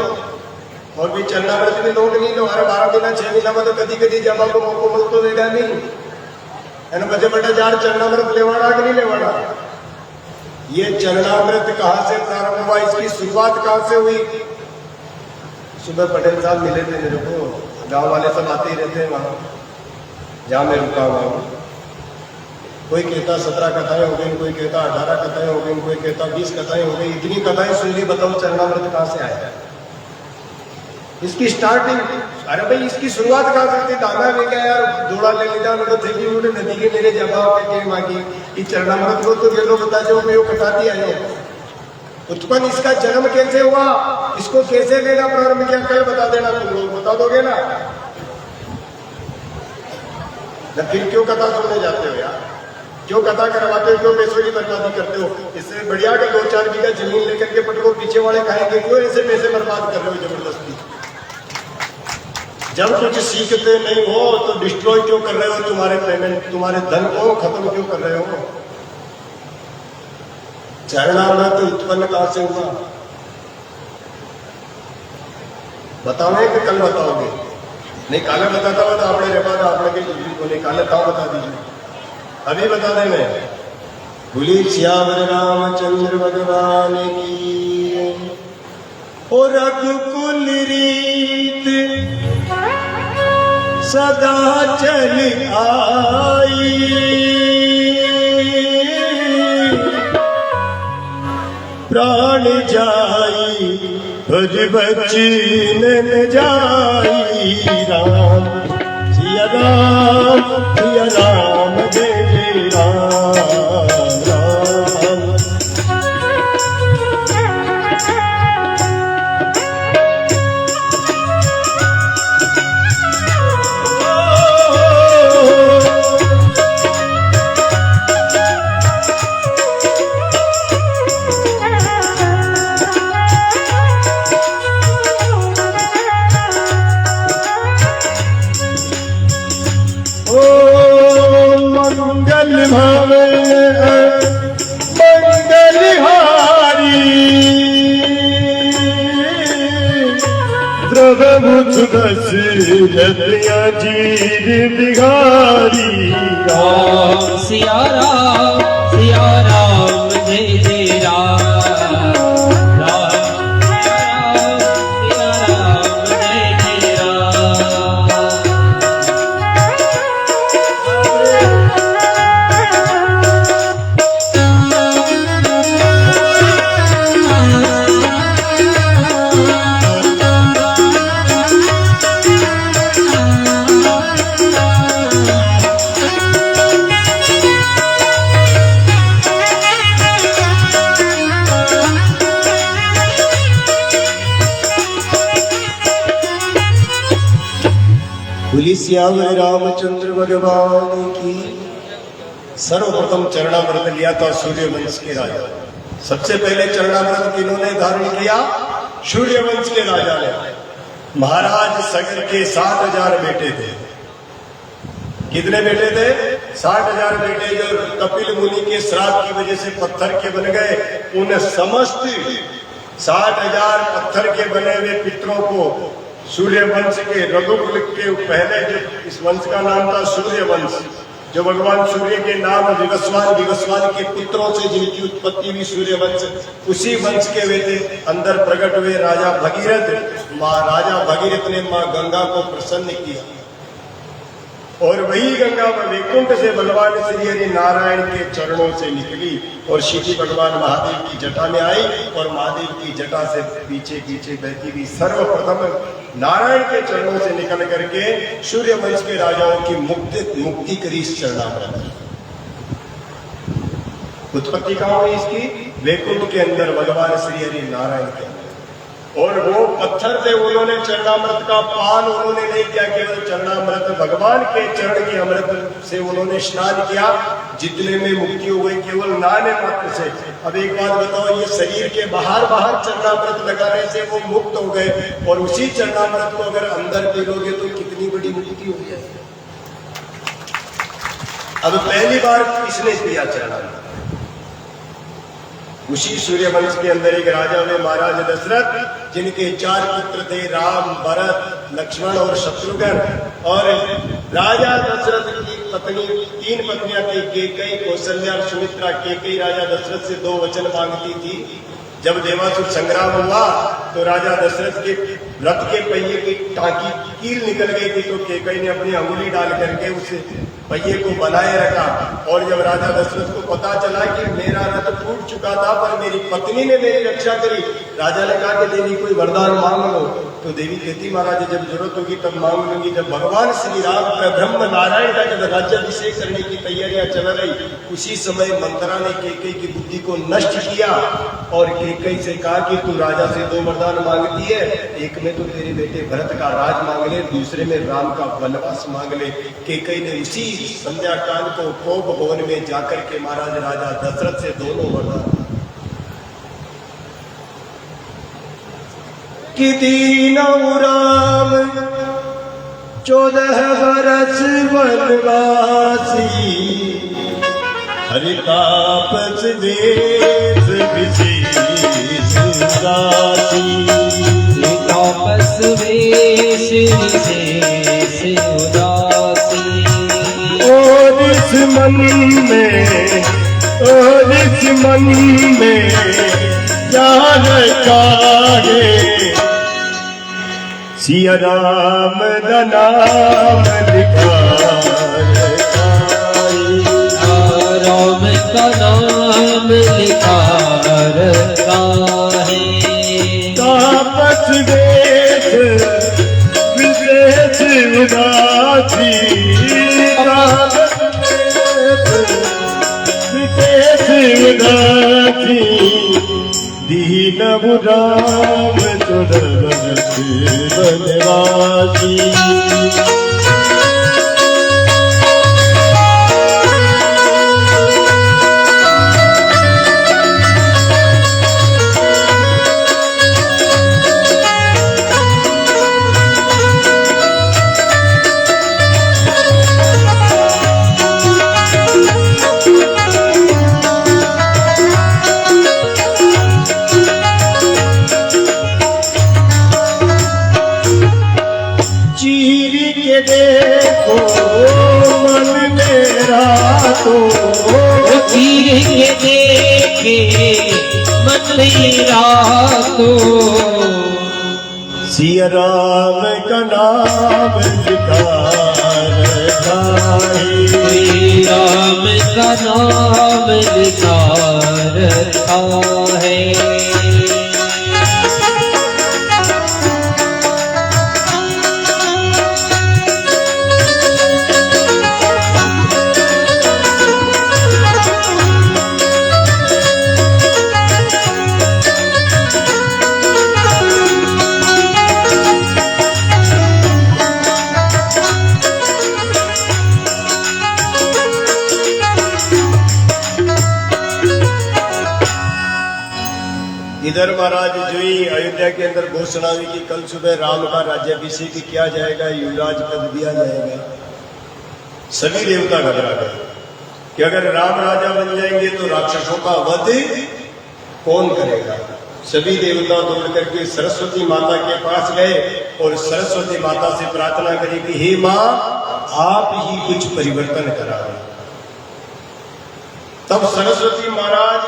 और भी चरणामृत में लोग नहीं लो, अरे 12 महीना 6 महीना में तो कदी कदी जब आपको मौको मिल तो देगा नहीं है ना। बजे बटा जार चरणामृत लेवाड़ा कि नहीं लेवाड़ा? ये चरणामृत कहाँ से प्रारंभ हुआ? इसकी शुरुआत कहाँ से हुई? सुबह पटेल साहब मिले थे मेरे को, गांव वाले सब आते ही रहते हैं वहां जहां मैं रुका हुआ हूँ। कोई कहता 17 कथाएं हो गई, कोई कहता 18 कथाएं हो गई, कोई कहता 20 कथाएं हो गई। इतनी कथाएं सुन ली, बताओ चरणामृत कहाँ से आया? इसकी स्टार्टिंग, अरे भाई इसकी शुरुआत कहाँ से थी? दाना में क्या यार जोड़ा ले लेता तो थी उन्हें नदी के मेरे जवाब के मांगी चरणामृत को तो ये लोग बता जो मैं कथा दिया है। उत्पन्न इसका जन्म कैसे हुआ, इसको कैसे लेना प्रारंभ किया, कल बता देना, तुम लोग बता दोगे ना? फिर क्यों कथा सुनने जाते हो यार? क्यों कथा करवाते हो? क्यों पैसों की बर्बादी करते हो? इससे बढ़िया के 2-4 बीघा जमीन लेकर के पटको पीछे वाले खाएंगे, क्यों ऐसे पैसे बर्बाद कर रहे हो जबरदस्ती? जब कुछ सीखते नहीं हो तो डिस्ट्रॉय क्यों कर रहे हो? तुम्हारे पेमेंट, तुम्हारे धन को खत्म क्यों कर रहे हो? चरणामृत उत्पन्न कहां से हुआ बताओगे कि कल बताओगे? नहीं काले बताता हुआ तो आपने रेपा था आपने कहीं को नहीं काले ताव बता दीजिए अभी बता दें मैं बोली श्यावर रामचंद्र भगवान की और रघुकुल रीत सदा चल आई प्राण जाई भज बचन जाई राम सिया राम जय जय राम राम मंगल भवन मंगल हारी द्रवभुज दशरथ अजीर बिहारी राम सिया राम जय जय राम राम सिया राम जय जय राम बोली श्यावर रामचंद्र भगवान की। सर्वप्रथम चरणामृत लिया था सूर्यवंश के राजा। सबसे पहले चरणामृत किन्होंने धारण किया? सूर्यवंश के राजा ने। महाराज सगर के 60,000 बेटे थे। कितने बेटे थे? 60,000 बेटे जो कपिल मुनि के श्राप की वजह से पत्थर के बन गए, उन समस्त 60,000 पत्थर के बने हुए पितरों को सूर्यवंश के रघुकुल के पहले जो इस वंश का नाम था सूर्यवंश, जो भगवान सूर्य के नाम विवस्वान के पुत्रों से जिनकी उत्पत्ति हुई सूर्यवंश, उसी वंश के वे थे। अंदर प्रकट हुए राजा भगीरथ। राजा भगीरथ ने माँ गंगा को प्रसन्न किया और वही गंगा वैकुंठ से भगवान श्री हरि नारायण के चरणों से निकली और शिव भगवान महादेव की जटा में आई और महादेव की जटा से पीछे पीछे बहती हुई सर्वप्रथम नारायण के चरणों से निकल करके सूर्यवंश के राजाओं की मुक्ति करी इस चरणामृत। उत्पत्ति कहाँ हुई इसकी? वैकुंठ के अंदर भगवान श्री हरि नारायण के अंदर। और वो पत्थर थे, उन्होंने चरणामृत का पान उन्होंने नहीं किया, केवल चरणामृत भगवान के चरण के अमृत से उन्होंने स्नान किया, जितने में मुक्ति हो गई केवल नाने मात्र से। अब एक बात बताओ, ये शरीर के बाहर चरणामृत लगाने से वो मुक्त हो गए और उसी चरणामृत को अगर अंदर पी लोगे तो कितनी बड़ी मुक्ति हो जाए। अब पहली बार किसने पिया चरणामृत? उसी सूर्यवंश के अंदर एक राजा हुए महाराज दशरथ, जिनके 4 पुत्र थे, राम, भरत, लक्ष्मण और शत्रुघ्न। और राजा दशरथ की पत्नी 3 पत्नियां थी, कैकेयी, कौशल्या और सुमित्रा। कैकेयी राजा दशरथ से 2 वचन मांगती थी। जब देवासुर संग्राम हुआ तो राजा दशरथ के रथ के पहिए की टांकी कील निकल गई थी, तो कैकेयी ने अपनी अंगुली डाल करके उस पहिए को बनाए रखा। और जब राजा दशरथ को पता चला कि मेरा रथ टूट चुका था पर मेरी पत्नी ने मेरी रक्षा करी, राजा ने कहा कि देवी कोई वरदान मांग लो। तो देवी कहती, महाराज जब जरूरत होगी तब मांग लूंगी। जब भगवान श्री राम ब्रह्म नारायण का जब राज्याभिषेक करने की तैयारियां चल रही, उसी समय मंत्रा ने कैकेयी की बुद्धि को नष्ट किया और कैकेयी से कहा कि तू राजा से 2 वरदान मांगती है, एक में तो तेरे बेटे भरत का राज मांग ले, दूसरे में राम का वनवास मांग ले। कैकेयी ने उसी संध्या काल को कोप भवन में जाकर के महाराज राजा दशरथ से 2 वरदान कि दीनऊ राम 14 बरस वनवासी, हरितापस देश विशेष दासी। तापस वेश विशेष इस मन में, और इस मन में क्या रखा है, सिया राम दा नाम लिखा राम का नाम लिखा रखा है। तापस देश विदेश उदासी, तापस देश विदेश उदासी, दीन राम चुरवत बनवासी। देखो मन मेरा तो, चीर के देखे मन मेरा तो, सिया राम का नाम लिखा रखा है, राम का नाम लिखा रखा है। इधर महाराज जो ही अयोध्या के अंदर घोषणा हुई कि कल सुबह राम का राज्याभिषेक किया जाएगा, युवराज पद दिया जाएगा, सभी देवता घबरा गए कि अगर राम राजा बन जाएंगे तो राक्षसों का वध कौन करेगा। सभी देवता दौड़ करके सरस्वती माता के पास गए और सरस्वती माता से प्रार्थना करी कि हे माँ, आप ही कुछ परिवर्तन करा दें। तब सरस्वती महाराज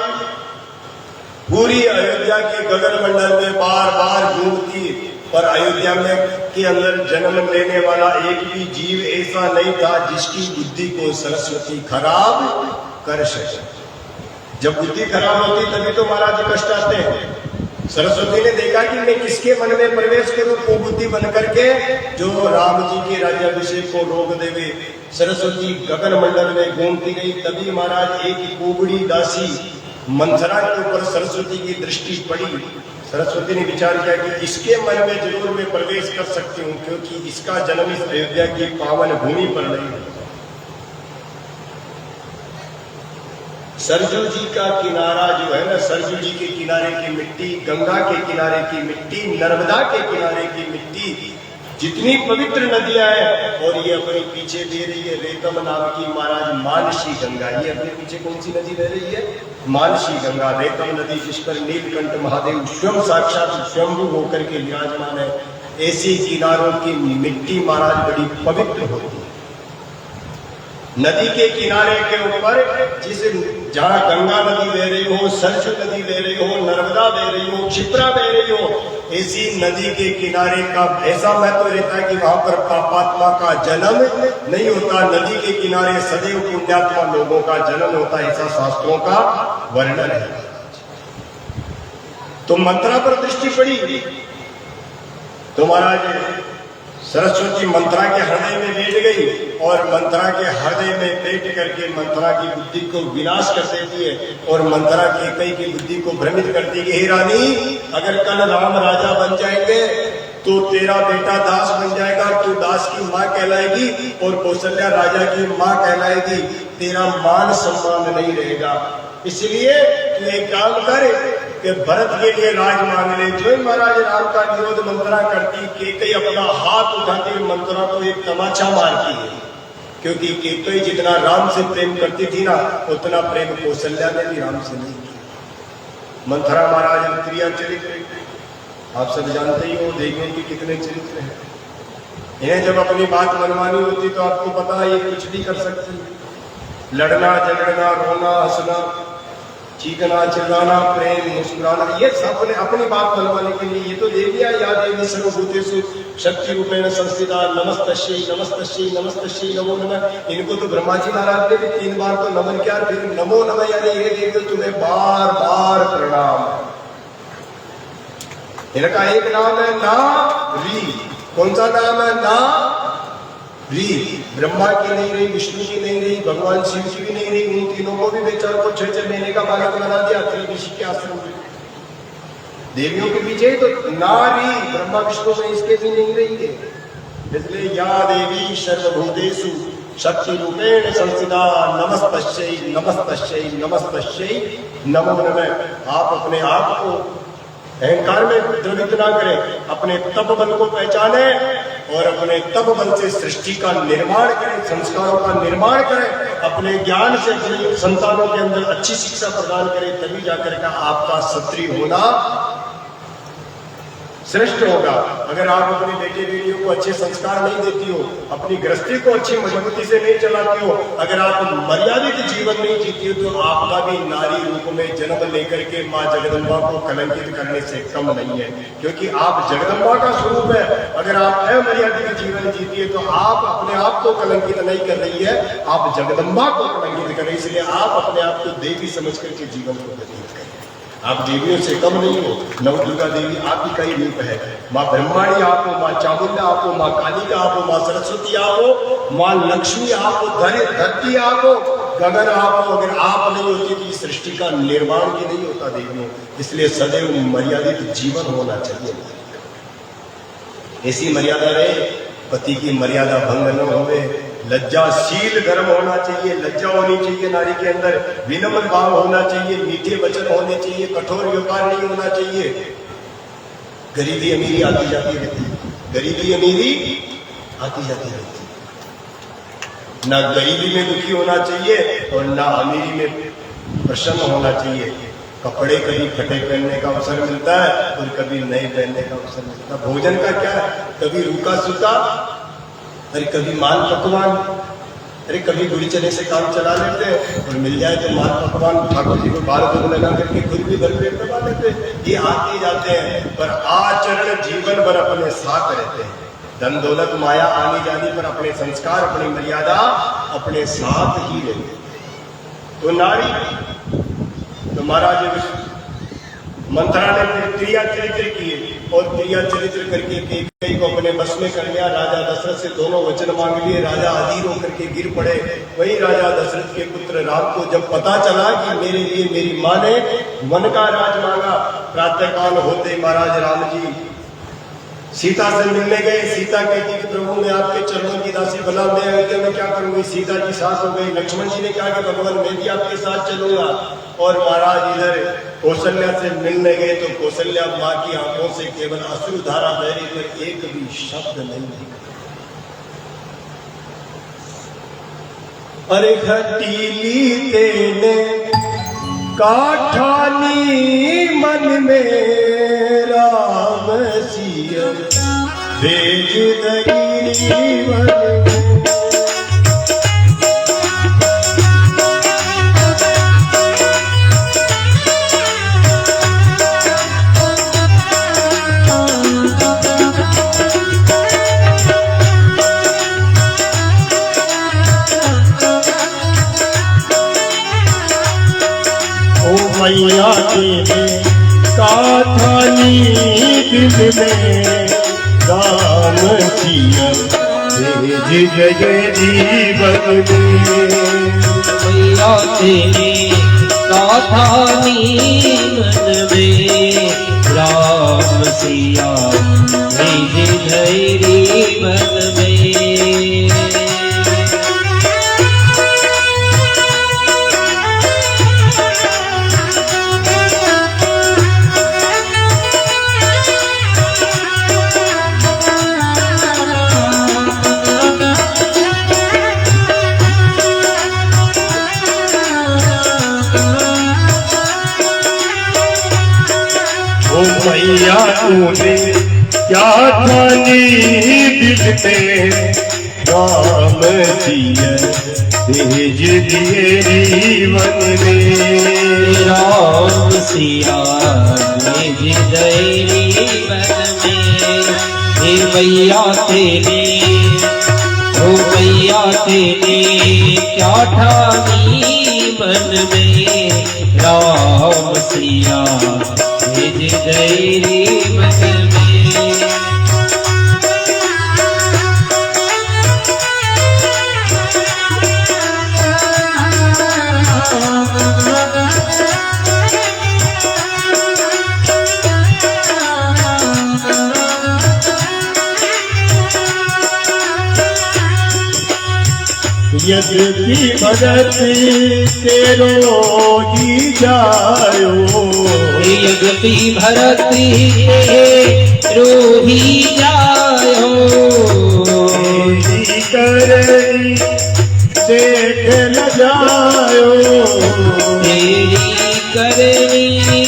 पूरी अयोध्या के गगन मंडल में बार बार घूमती, पर अयोध्या में के अंदर जन्म लेने वाला एक भी जीव ऐसा नहीं था जिसकी बुद्धि को सरस्वती खराब कर सके। जब बुद्धि खराब होती तभी तो महाराज कष्ट आते हैं। सरस्वती ने देखा कि मैं किसके मन में प्रवेश करूं, वो बुद्धि बन करके जो राम जी के राज्याभिषेक को रोक देवे। सरस्वती गगन मंडल में घूमती गई, तभी महाराज एक कुबड़ी दासी मंथरा के ऊपर सरस्वती की दृष्टि पड़ी। सरस्वती ने विचार किया कि इसके मन में जरूर मैं प्रवेश कर सकती हूँ, क्योंकि इसका जन्म इस अयोध्या की पावन भूमि पर नहीं है। सरजू जी का किनारा जो है ना, सरजू जी के किनारे की मिट्टी, गंगा के किनारे की मिट्टी, नर्मदा के किनारे की मिट्टी, जितनी पवित्र नदियां हैं, और ये अपने पीछे दे रही है रेतम नाम की महाराज मानसी गंगा। ये अपने पीछे कौन सी नदी बह रही है? मानसी गंगा, रेतम नदी, जिस पर नीलकंठ महादेव स्वयं साक्षात स्वयंभू होकर के विराजमान है। ऐसी किनारों की मिट्टी महाराज बड़ी पवित्र होती है। नदी के किनारे के ऊपर जिस जहाँ गंगा नदी बह रही हो, सरजू नदी बह रही हो, नर्मदा बह रही हो, क्षिप्रा बह रही हो, ऐसी नदी के किनारे का ऐसा महत्व रहता है कि वहां पर पापात्मा का जन्म नहीं होता। नदी के किनारे सदैव पुण्यात्मा लोगों का जन्म होता है, ऐसा शास्त्रों का वर्णन है। तो मंत्रा पर दृष्टि पड़ी तो महाराज सरस्वती मंत्रा के हृदय में बैठ गई और मंत्रा के हृदय में बैठ करके मंत्रा की बुद्धि को विनाश कर देती है और मंत्रा के कई की बुद्धि को भ्रमित करती है कि हे रानी, अगर कल राम राजा बन जाएंगे तो तेरा बेटा दास बन जाएगा, तू दास की माँ कहलाएगी और कौशल्या राजा की माँ कहलाएगी, तेरा मान सम्मान नहीं रहेगा। इसलिए तू एक काम कर कि भरत के लिए राज मांग ले। जो महाराज राम का विरोध मंत्रा करती, केकई अपना हाथ उठाती, मंत्रा को एक तमाचा मारती है, क्योंकि केकई जितना राम से प्रेम करती थी ना, उतना प्रेम कौशल्या ने भी राम से नहीं किया। मंत्रा महाराज क्रिया चरित्र आप सब जानते ही हो, देवियों के कितने चरित्र हैं। इन्हें जब अपनी बात मनवानी होती तो आपको पता है ये कुछ भी कर सकती है। लड़ना झगड़ना रोना हंसना चीखना चिल्लाना प्रेम मुस्कुराना, ये सब अपनी बात मनवाने के लिए। ये तो देवियां या देवी सर्वभूतेषु शक्ति रूपेण संस्थिता नमस्तस्यै नमस्तस्यै नमस्तस्यै नमो नमः। इनको तो ब्रह्मा जी महाराज ने भी 3 बार तो नमन किया, फिर नमो नमः यानी ये देवी तुम्हें बार बार प्रणाम। इनका एक नाम है नारी। कौन सा नाम है नारी? ब्रह्मा की नहीं रही, विष्णु की नहीं रही, भगवान शिव की भी नहीं रही, उन तीनों को भी बेचारों को 6 महीने का बालक बना दिया ऋषि के आश्रम में। देवियों के पीछे तो नारी ब्रह्मा विष्णु में इसके भी नहीं रही है। इसलिए या देवी सर्वभूतेषु शक्ति रूपेण संस्थिता नमस्तस्यै नमस्तस्यै नमस्तस्यै नमो नमः। आप अपने आप को अहंकार में द्रवित ना करें, अपने तप बल को पहचाने और अपने तप बल से सृष्टि का निर्माण करें, संस्कारों का निर्माण करें, अपने ज्ञान से अपने संतानों के अंदर अच्छी शिक्षा प्रदान करें, तभी जाकर का आपका क्षत्रिय होना श्रेष्ठ होगा। अगर आप अपने बेटे बेटियों को अच्छे संस्कार नहीं देती हो, अपनी गृहस्थी को अच्छी मजबूती से नहीं चलाती हो, अगर आप मर्यादित जीवन नहीं जीती हो, तो आपका भी नारी रूप में जन्म लेकर के माँ जगदम्बा को कलंकित करने से कम नहीं है, क्योंकि आप जगदम्बा का स्वरूप है। अगर आप अमर्यादित जीवन जीती है तो आप अपने आप को कलंकित नहीं कर रही है, आप जगदम्बा को कलंकित कर रही है। इसलिए आप अपने आप को देवी समझ करके जीवन को व्यतीत करें। आप देवियों से कम नहीं हो। नव दुर्गा देवी आपकी कई रूप है। माँ ब्रह्माणी आप हो, माँ चामुंडा आप हो, माँ कालिका आप हो, माँ सरस्वती आप हो, माँ लक्ष्मी आप हो, धरती आप हो, गगन आप हो। अगर आप नहीं होती तो इस सृष्टि का निर्माण भी नहीं होता देवियों। इसलिए सदैव मर्यादित जीवन होना चाहिए। ऐसी मर्यादा रहे, पति की मर्यादा भंग न होवे, लज्जाशील धर्म होना चाहिए, लज्जा होनी चाहिए नारी के अंदर, विनम्र भाव होना चाहिए, मीठे वचन होने चाहिए, कठोर व्यापार नहीं होना चाहिए। गरीबी अमीरी आती जाती रहती है, गरीबी अमीरी आती जाती रहती है। ना गरीबी में दुखी होना चाहिए और ना अमीरी में प्रसन्न होना चाहिए। कपड़े कभी फटे पहनने का अवसर मिलता है और कभी नए पहनने का अवसर मिलता है। भोजन का क्या है, कभी रूखा सूखा, अरे कभी माल पकवान, अरे कभी गुड़ी चने से काम चला लेते हैं और मिल जाए तो माल पकवान ठाकुर जी को बाल भोग लगा करके खुद भी घर पेट लगा लेते हैं। ये आते जाते हैं, पर आचरण जीवन भर अपने साथ रहते हैं। धन दौलत माया आने जाने पर अपने संस्कार अपनी मर्यादा अपने साथ ही रहते हैं। तो नारी तो महाराज मंत्रा ने क्रिया चरित्र किए और क्रिया चरित्र करके कैकेयी को अपने बस में कर लिया। राजा दशरथ से दोनों वचन मांग लिए, राजा अधीर होकर के गिर पड़े। वही राजा दशरथ के पुत्र राम को जब पता चला कि मेरे लिए मेरी माँ ने वन का राज मांगा, प्रातःकाल होते महाराज राम जी सीता से मिलने गए। सीता कहती कि प्रभु मैं आपके चरणों की दासी बना, मैं अयोध्या में क्या करूंगी। सीता जी साथ हो गई। लक्ष्मण जी ने कहा कि भगवान मैं भी आपके साथ चलूंगा। और महाराज इधर कौशल्या से मिलने गए तो कौशल्या माँ की आंखों से केवल अश्रुधारा बह रही, पर एक भी शब्द नहीं निकला। अरे हटीली तेने काठानी मन में राम सिया भेज दई मन मैया तेरे काठानी दिल में राम सिया भेज गए जीवन में। मैया तेरे काठानी मन में राम सिया भेज गए जीवन में। मैया तूने क्या ठानी दिल में राम सिया भेज दिए जीवन में। राम सिया भेज दिए जीवन में। हे भैया तेरे, ओ भैया तेरे क्या ठानी मन में। राम सिया भेज दिए जीवन में। यद्यपि भगत तेरो ही जायो। यद्यपि भरती रोही जायो। करनी देख न जायो। तेरी करनी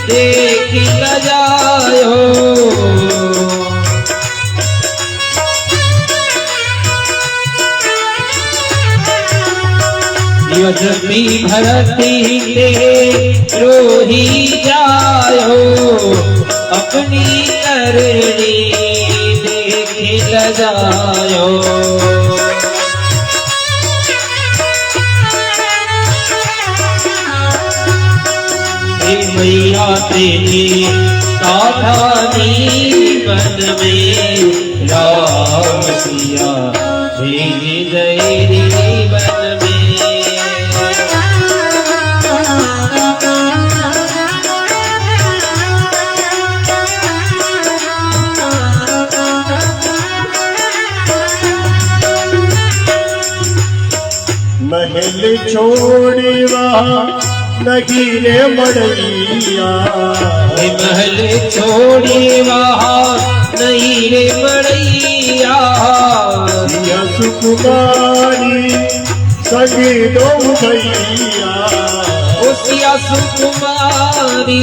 देख न जायो। यद्यपि भरती रोही जायो। अपनी करनी देख न जायो। हे मैया तेरी साधानी मन में। राम सिया भेज दिए जीवन में। महल छोड़वा नगीरे मड़ैया। महल छोड़े वहाँ नहीं रे मड़ैया। सुकुमारी सगे दो भैया। उसिया सुकुमारी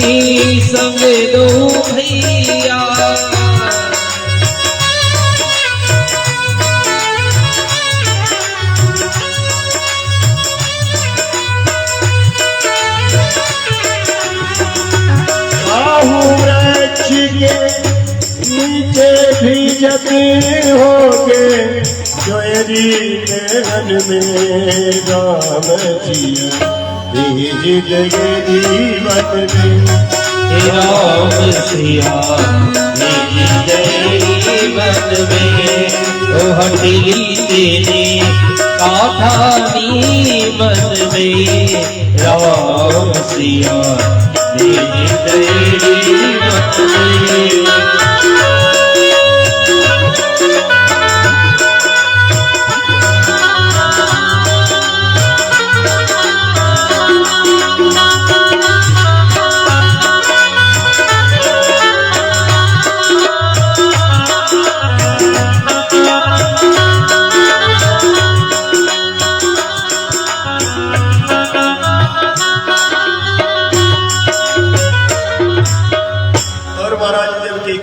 संग दो भैया। नीचे भीजत होगे जोरी नैन में। राम सिया भेज दिए जीवन में। राम सिया भेज दिए जीवन में। ओ हटेली तेरे काठानी मन में। राम सिया भेज दिए जीवन में।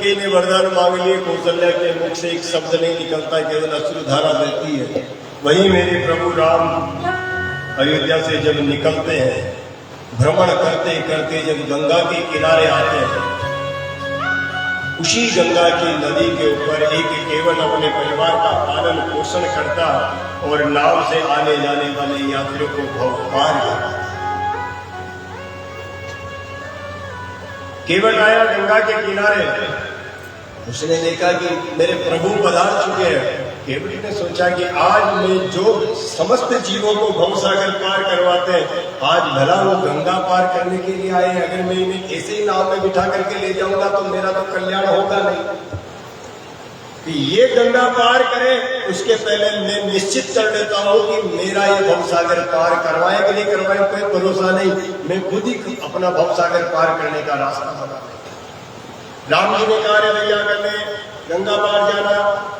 ने वरदान मांग लिए, कौशल्या के मुख से एक शब्द नहीं निकलता, केवल अश्रुधारा बहती है। वही मेरे प्रभु राम अयोध्या से जब निकलते हैं, भ्रमण करते करते जब गंगा के किनारे आते हैं, उसी गंगा की नदी के ऊपर एक केवल अपने परिवार का पालन पोषण करता और नाव से आने जाने वाले यात्रियों को भव पार करता। केवल आया गंगा के किनारे, उसने देखा कि मेरे प्रभु पधार चुके हैं। केवल ने सोचा कि आज मैं जो समस्त जीवों को भवसागर पार करवाते हैं, आज भला वो गंगा पार करने के लिए आए। अगर मैं इन्हें ऐसे ही नाव में बिठा करके ले जाऊंगा तो मेरा तो कल्याण होगा नहीं। कि ये गंगा पार करे उसके पहले मैं निश्चित कर लेता हूँ कि मेरा ये भवसागर पार करवाए कि नहीं करवाए कोई भरोसा नहीं, मैं खुद ही अपना भवसागर पार करने का रास्ता बना। राम जी ने कहा रे भैया करने गंगा पार जाना,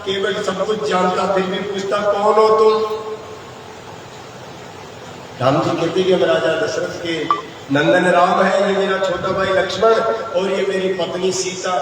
केवल सब कुछ जानता फिर भी पूछता कौन हो तुम। राम जी कहते कि हम राजा दशरथ के नंदन राम है, ये मेरा छोटा भाई लक्ष्मण और ये मेरी पत्नी सीता।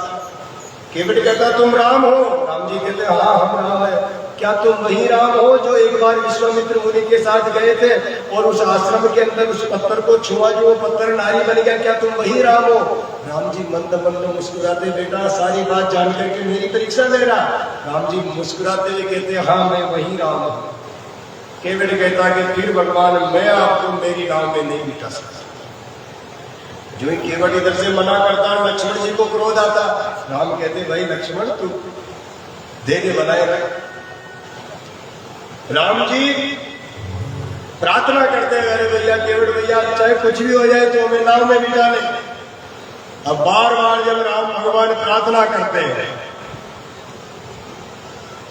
केवट कहता तुम राम हो? राम जी कहते हाँ हम राम है। क्या तुम वही राम हो जो एक बार विश्वामित्र मुनि के साथ गए थे और उस आश्रम के अंदर उस पत्थर को छुआ जो वो पत्थर नारी बन गया, क्या तुम वही राम हो? राम जी मंद मंद मुस्कुराते, बेटा सारी बात जान करके मेरी परीक्षा ले रहा। राम जी मुस्कुराते हुए कहते, हाँ मैं वही राम हूँ। केवट कहता कि फिर भगवान मैं आपको मेरी नाव में नहीं बिठा सकता। जो ही केवट इधर से मना करता, लक्ष्मण जी को क्रोध आता। राम कहते, भाई लक्ष्मण तू दे बनाए रख। राम जी प्रार्थना करते हैं, अरे भैया केवट भैया चाहे कुछ भी हो जाए तो हमें नाव में बिठा ले। अब बार बार जब राम भगवान प्रार्थना करते हैं,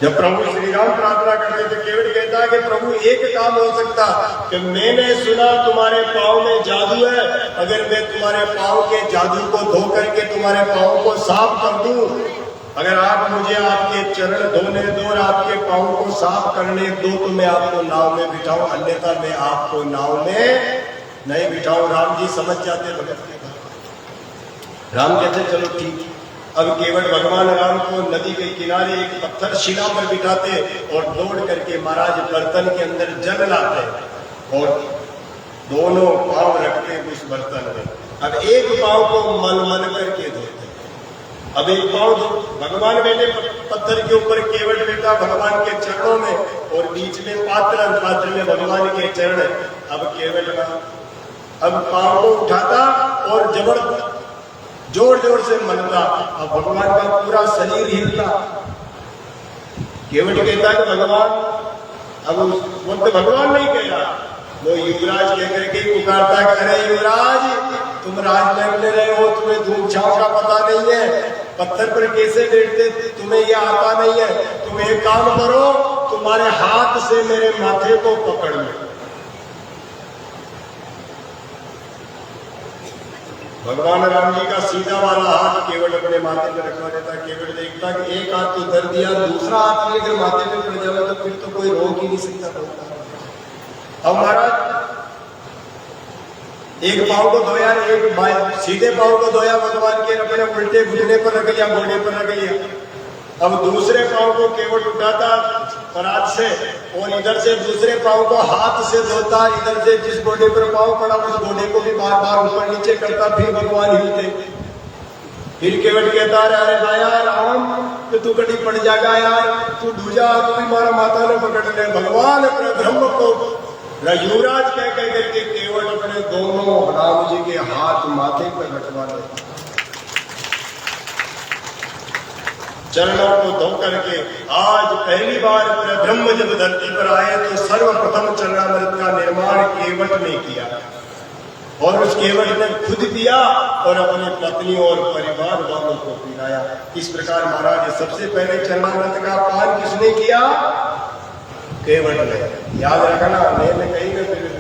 जब प्रभु श्री राम प्रार्थना करते थे, केवट कहता है कि प्रभु एक काम हो सकता कि मैंने सुना तुम्हारे पाँव में जादू है, अगर मैं तुम्हारे पाँव के जादू को धो करके तुम्हारे पाँव को साफ कर दूं, अगर आप मुझे आपके चरण धोने दो और आपके पाँव को साफ करने दो तो मैं आपको नाव में बिठाऊं, अन्यथा मैं आपको नाव में नहीं बिठाऊं। राम जी समझ जाते भगत के बात। राम कहते चलो ठीक। अब केवट भगवान राम को नदी के किनारे एक पत्थर शिला पर बिठाते और दौड़ करके महाराज बर्तन के अंदर जल लाते और दोनों पांव रखते उस बर्तन में। अब एक पांव को मल मल करके धोते, अब एक पांव भगवान बैठे पत्थर के ऊपर, केवट बैठा भगवान के चरणों में और बीच में पात्र, पात्र में भगवान के चरण। अब केवट अब पांव को उठाता और जबरदस्त जोर जोर से मलता, अब भगवान का पूरा शरीर हिलता। केवट कहता है भगवान, अब वो तो भगवान नहीं कह रहा, वो युवराज कह करके पुकारता है, अरे युवराज तुम राजमहल में रहे हो, तुम्हें धूप छांव का पता नहीं है, पत्थर पर कैसे बैठते तुम्हें यह आता नहीं है। तुम एक काम करो, तुम्हारे हाथ से मेरे माथे को पकड़ लो। भगवान राम जी का सीधा वाला हाथ केवट अपने माथे पर रखवा देता। केवट देखता कि एक हाथ तो धर दिया, दूसरा हाथ भी अगर माथे पे पड़ जाए तो फिर तो कोई रोक ही नहीं सकता। अब महाराज एक पांव को धोया, एक सीधे पांव को धोया भगवान के, अपने उल्टे घुटने पर रख लिया, घोड़े पर रख लिया। अब दूसरे पांव को केवट उठाता परात से और इधर से दूसरे पांव को हाथ से धोता, इधर से जिस घोड़े पर पांव पड़ा उस घोड़े को भी बार बार ऊपर नीचे करता, फिर भगवान हिलते। फिर केवट कहता, अरे भाया राम तो तू कटी पड़ जाएगा यार, तू ढूजा, तू भी मारा माता ने पकड़ ले। भगवान अपने ब्रह्म को युवराज कह करके केवट अपने दोनों राम जी के हाथ माथे पर रखवा ले, चरणों को धो करके। आज पहली बार ब्रह्म जब धरती पर आए तो सर्वप्रथम चरणामृत का निर्माण केवट ने किया और उस केवट ने खुद पिया और अपनी पत्नी और परिवार वालों को पिलाया। इस प्रकार महाराज सबसे पहले चरणामृत का पान किसने किया? केवट ने। याद रखना, मैं कहीं न फिर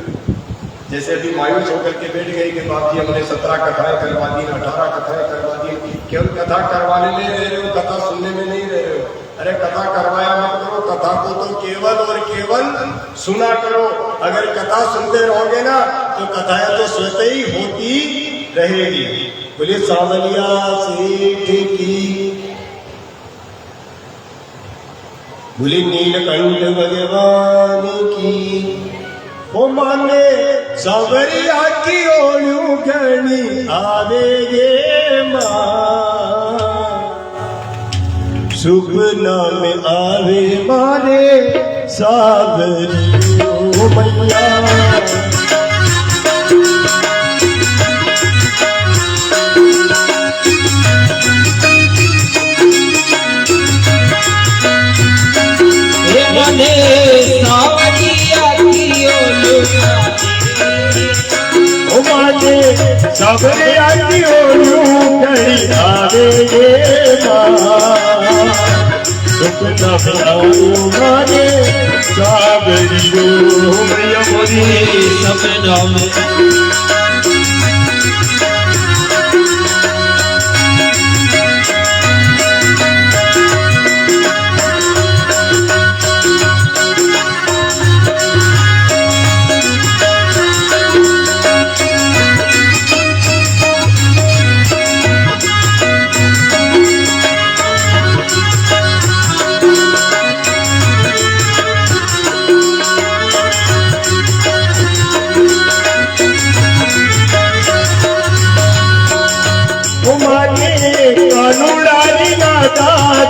जैसे अभी मायूस होकर के बैठ गई कि बाकी हमने 17 कथाएं करवा दी, 18 कथाएं करवा दी, केवल कथा करवाने में रह रहे हो, कथा सुनने में नहीं रह रहे हो। अरे कथा करवाया मत करो, कथा को तो केवल और केवल सुना करो। अगर कथा सुनते रहोगे ना तो कथाएं तो स्वतः ही होती रहेगी। बोलिए सावलिया सेठ की, बोली नीलकंठ भगवान की। ओ माने सावरिया की ओलू गणी आवे ये मां, शुभ नाम आवे मारे सावरियो मैया। सबरे आती ओलू गणी आवे ये मां, सुख न मारे सावरियो मैया मोरी सपना में।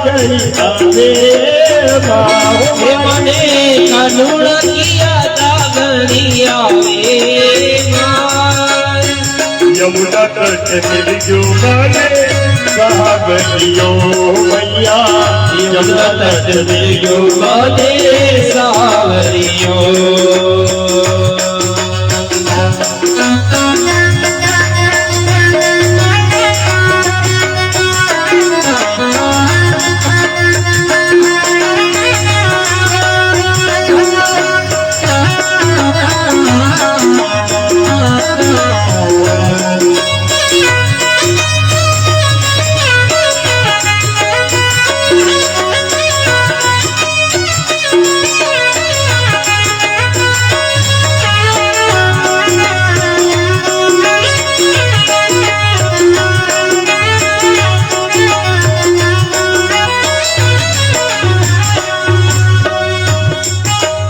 गई आवे हे मने कानून किया जागरिया वे यमुना तट मिल जो माने सावरियो मैया यमुना तट मिलियो बादे सावरियो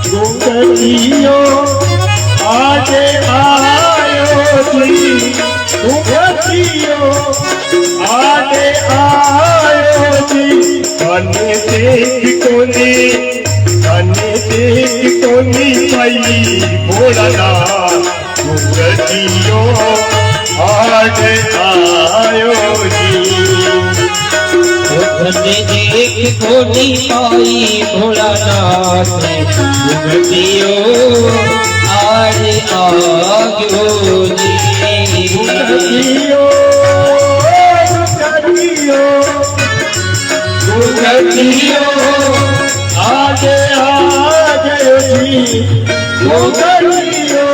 घुंघटियो आगे आयो जी घुंघटियो आगे आयो जी कने देख कोनी पाई भोलानाथ घुंघटियो आगे आयो जी धने देख कोनी पाई भोलानाथ घुंघटियो आरे आग्यो जी घुंघटियो घुंघटियो आगे आयो जी घुंघटियो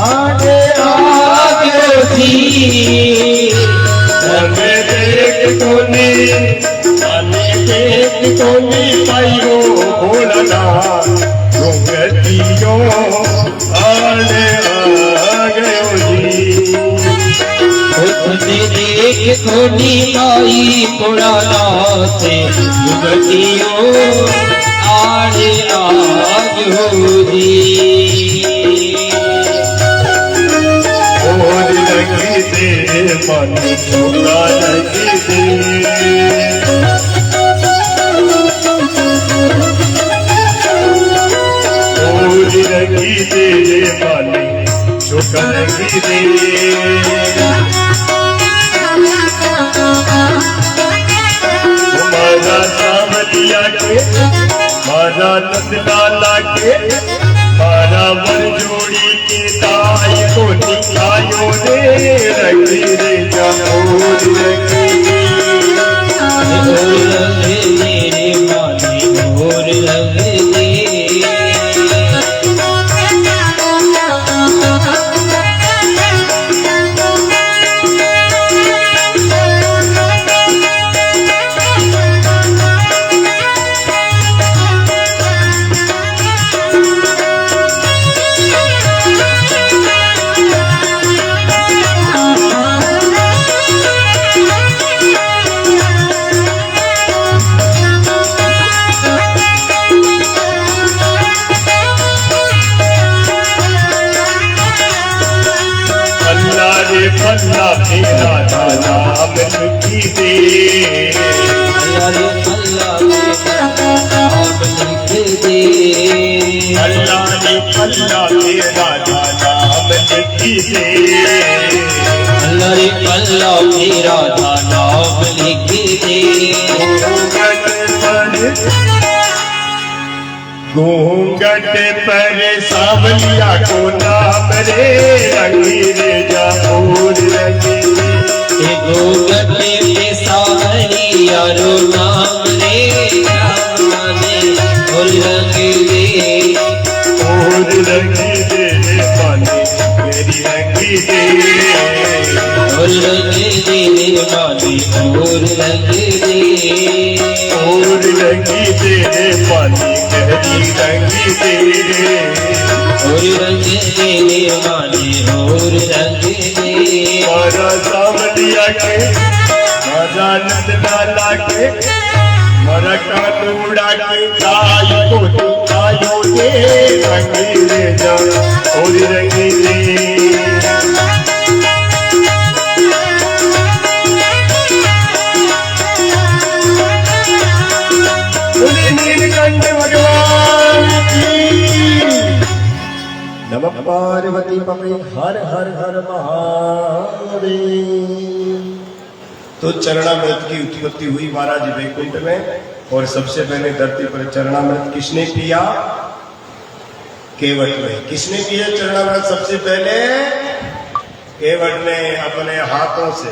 आगे आग्यो जी तने देख कोनी पाइयो भोलानाथ घुंघटियो आगे आयो जी धने देख कोनी पाई भोलानाथ घुंघटियो आरे आग्यो जी और लगी तेरे मन छोड़ा लगी दे और लगी तेरे मन छोड़ा लगी दे मारा सावलिया के मारा नंदलाला के मारा वर जोड़ी के ताई को निकायो रे रंगी रे जाओर रंगी और लगे मेरे माने और लगे पल्ला मेरा नाम लिखी दे अल्लाह लिख दे अल्लाह ने पल्ला मेरा नाम लिखी दे अल्लाह मेरा नाम लिख दे घूंघट पर सावलिया को नाम रे रंगी रे जाओर रंगी घूंघट पे सावलिया रो नाम रे रामाने और रंग दे और रंगी दे पानी मेरी रंगी दे और रंग दे माने और रंग दे और रंगी दे पानी गहरी रंगी दे और रंग दे माने और रंग दे मारा सावलिया के मारा नंदलाला के मारा कानूड़ा के ताई को आयो दे रंगी रे जा और रंगी दे नमः पार्वती पते हर हर हर महादेव। तो चरणामृत की उत्पत्ति हुई महाराज वैकुंठ में, और सबसे पहले धरती पर चरणामृत किसने पिया? केवट ने। किसने पिया चरणामृत सबसे पहले? केवट ने अपने हाथों से।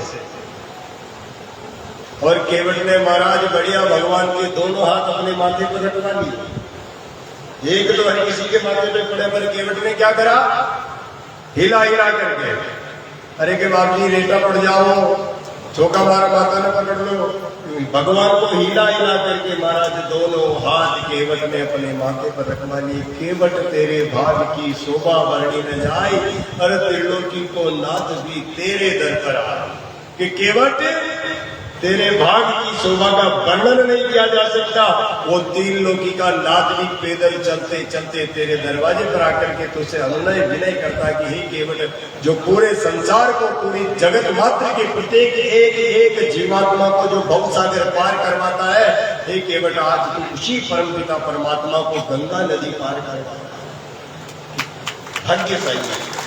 और केवट ने महाराज बढ़िया भगवान के दोनों हाथ अपने माथे पर रखवा लिए। एक तो हर किसी के माथे पे पड़े, पर केवट ने क्या करा? हिला हिला करके, अरे के बाप जी रेटा पड़ जाओ, चौका मारा माथा न पकड़ लो। भगवान को हिला हिला करके महाराज दोनों हाथ केवट ने अपने माथे पर रखवा लिए। केवट तेरे भाग की शोभा वर्णी न जाए, अरे त्रिलोकी को नाथ भी तेरे दर पर आए। कि केवट तेरे भाग की शोभा का वर्णन नहीं किया जा सकता। वो तीन लोकी का नाथ भी पैदल चलते चलते तेरे दरवाजे पर आकर के तुझसे अनुनय विनय करता कि हे केवट, जो पूरे संसार को, पूरी जगत मात्र के प्रत्येक एक एक जीवात्मा को जो भवसागर पार करवाता है, हे केवट आज तू उसी परमपिता परमात्मा को गंगा नदी पार करवाता। भाग्यशाली है।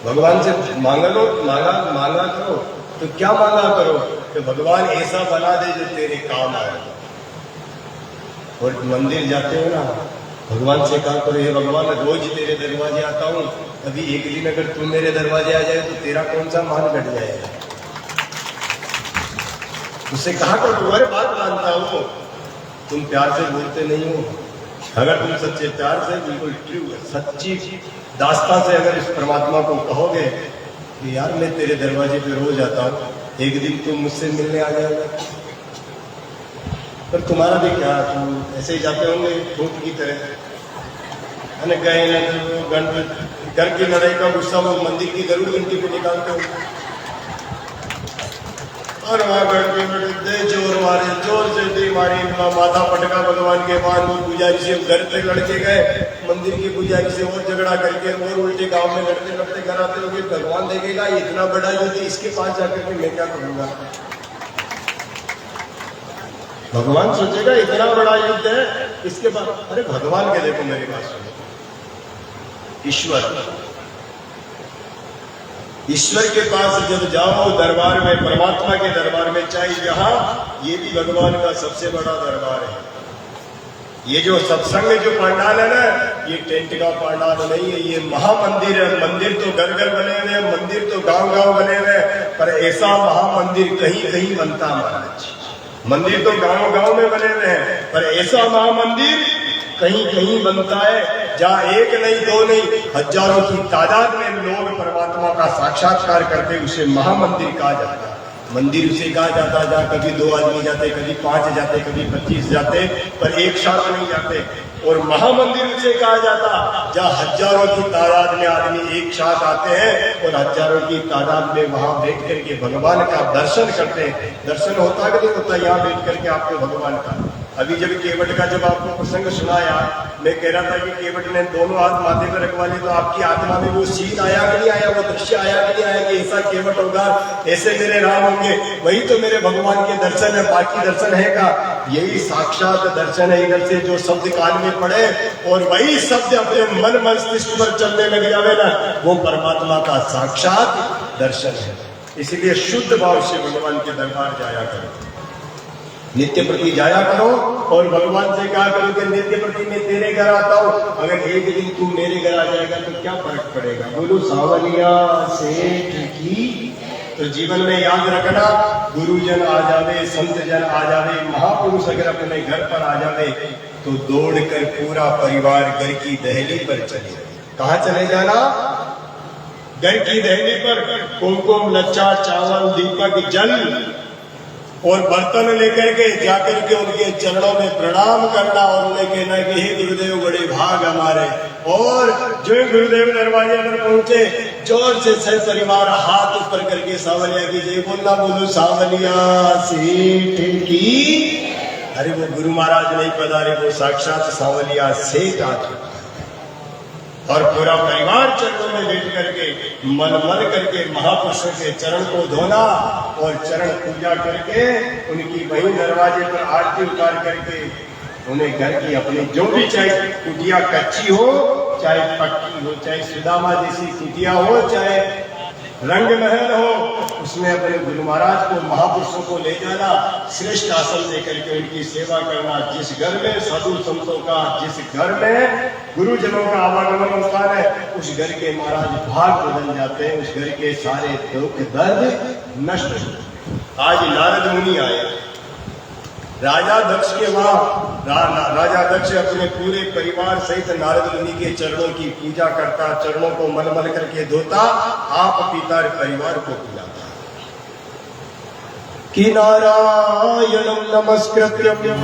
भगवान से मांगा करो, तो क्या मांगा करो? कि भगवान ऐसा बना दे जो तेरे काम आए। और मंदिर जाते हो ना, भगवान से कहा करो, हे भगवान रोज तेरे दरवाजे आता हूँ, अभी एक दिन अगर तुम मेरे दरवाजे आ जाए तो तेरा कौन सा मान घट जाएगा। उससे कहा करो, तुम्हारे बात मानता हूँ, तुम प्यार से बोलते नहीं हो। अगर तुम सच्चे प्यार से, बिल्कुल ट्रू सच्ची दास्ता से अगर इस परमात्मा को कहोगे कि यार मैं तेरे दरवाजे पे रोज आता हूँ, एक दिन तुम मुझसे मिलने आ जाएगा। पर तुम्हारा भी क्या, तुम ऐसे ही जाते होंगे भूत की तरह, है ना? कहीं ना कहीं घर की लड़ाई का गुस्सा वो मंदिर की जरूर घंटी को निकालते होंगे। और वहां दे जोर मारे, जोर से दे मारी, माथा पटका भगवान के बाद। वो पुजारी से घर पे लड़के गए, मंदिर के पुजारी से और झगड़ा करके और उल्टे गांव में लड़ते लड़ते घर आते होंगे। भगवान देखेगा इतना बड़ा युद्ध, इसके पास जाकर के मैं क्या करूंगा? भगवान सोचेगा इतना बड़ा युद्ध है, इसके बाद अरे भगवान के देखो मेरे पास सुनो, ईश्वर के पास जब जाओ दरबार में, परमात्मा के दरबार में, चाहे जहां, ये भी भगवान का सबसे बड़ा दरबार है। ये जो सत्संग जो पंडाल है ना, ये टेंट का पंडाल नहीं है, ये महामंदिर है। मंदिर तो घर घर बने हुए हैं, मंदिर तो गांव गांव बने हुए हैं, पर ऐसा महामंदिर कहीं कहीं बनता महाराज। मंदिर तो गांव गांव में बने हुए हैं, पर ऐसा महामंदिर कहीं कहीं बनता है, जहाँ एक नहीं, दो नहीं, हजारों की तादाद में लोग परमात्मा का साक्षात्कार करते, उसे महामंदिर कहा जाता है। मंदिर उसे कहा जाता है जहाँ कभी 2 आदमी जाते, कभी 5 जाते, कभी 25 जाते, पर एक साथ नहीं जाते। और महामंदिर उसे कहा जाता जहाँ हजारों की तादाद में आदमी एक साथ आते हैं और हजारों की तादाद में वहां बैठ करके भगवान का दर्शन करते हैं। दर्शन होता कि नहीं होता यहाँ बैठ करके आपको भगवान का? अभी जब केवट का जब आपको प्रसंग सुनाया, मैं कह रहा था कि केवट ने दोनों हाथ माथे पर रखवा लिए, तो आपकी आत्मा में वो सीन आया कि नहीं आया, वो दृश्य आया कि नहीं आया कि ऐसा केवट होगा, ऐसे मेरे राम होंगे? वही तो मेरे भगवान के दर्शन है, बाकी दर्शन है का? यही साक्षात दर्शन है। इधर से जो शब्द कान में पड़े और वही शब्द अपने मन मस्तिष्क पर चलने लग जावे ना, वो परमात्मा का साक्षात दर्शन है। इसलिए शुद्ध भाव से भगवान के दरबार जाया करो, नित्य प्रति जाया करो, और भगवान से कहा करो कि नित्य प्रति मैं तेरे घर आता हूँ, अगर एक दिन तू मेरे घर आ जाएगा तो क्या फर्क पड़ेगा? बोलो सावलिया सेठ की। तो जीवन में याद रखना, गुरुजन आ जावे, संत जन आ जावे, महापुरुष अगर अपने घर पर आ जावे तो दौड़कर पूरा परिवार घर की दहली पर चले। कहाँ चले जाना? घर की दहली पर कुमकुम, लच्छा, चावल, दीपक, जल और बर्तन लेकर के जाकर के उनके चरणों में प्रणाम करना और उन्हें कहना कि हे गुरुदेव बड़े भाग हमारे। और जो गुरुदेव दरवाजे पर पहुंचे, जोर से सह परिवार हाथ ऊपर करके सावलिया की जय बोलना। बोलो सावलिया सेठ की। अरे वो गुरु महाराज नहीं पधारे, वो साक्षात सावलिया सेठ आ चुका और पूरा परिवार चरणों में बैठ करके मन करके महापुरुषों के चरण को धोना और चरण पूजा करके उनकी वही दरवाजे पर आरती उतार करके उन्हें घर की अपनी जो भी चाहे कुटिया कच्ची हो चाहे पक्की हो, चाहे सुदामा जैसी कुटिया हो, चाहे रंग महल हो, उसमें अपने गुरु महाराज को महापुरुषों को ले जाना, श्रेष्ठ आसन देकर के उनकी सेवा करना। जिस घर में साधु संतों का, जिस घर में गुरुजनों का आवागमन होता है, उस घर के महाराज भाग बदल जाते हैं, उस घर के सारे दुख दर्द नष्ट होते हैं। आज नारद मुनि आए, राजा दक्ष के वहां राजा दक्ष अपने पूरे परिवार सहित नारद मुनि के चरणों की पूजा करता, चरणों को मलमल करके धोता, आप पिता परिवार को पिलाता। कि नारायणं नमस्कृत्यं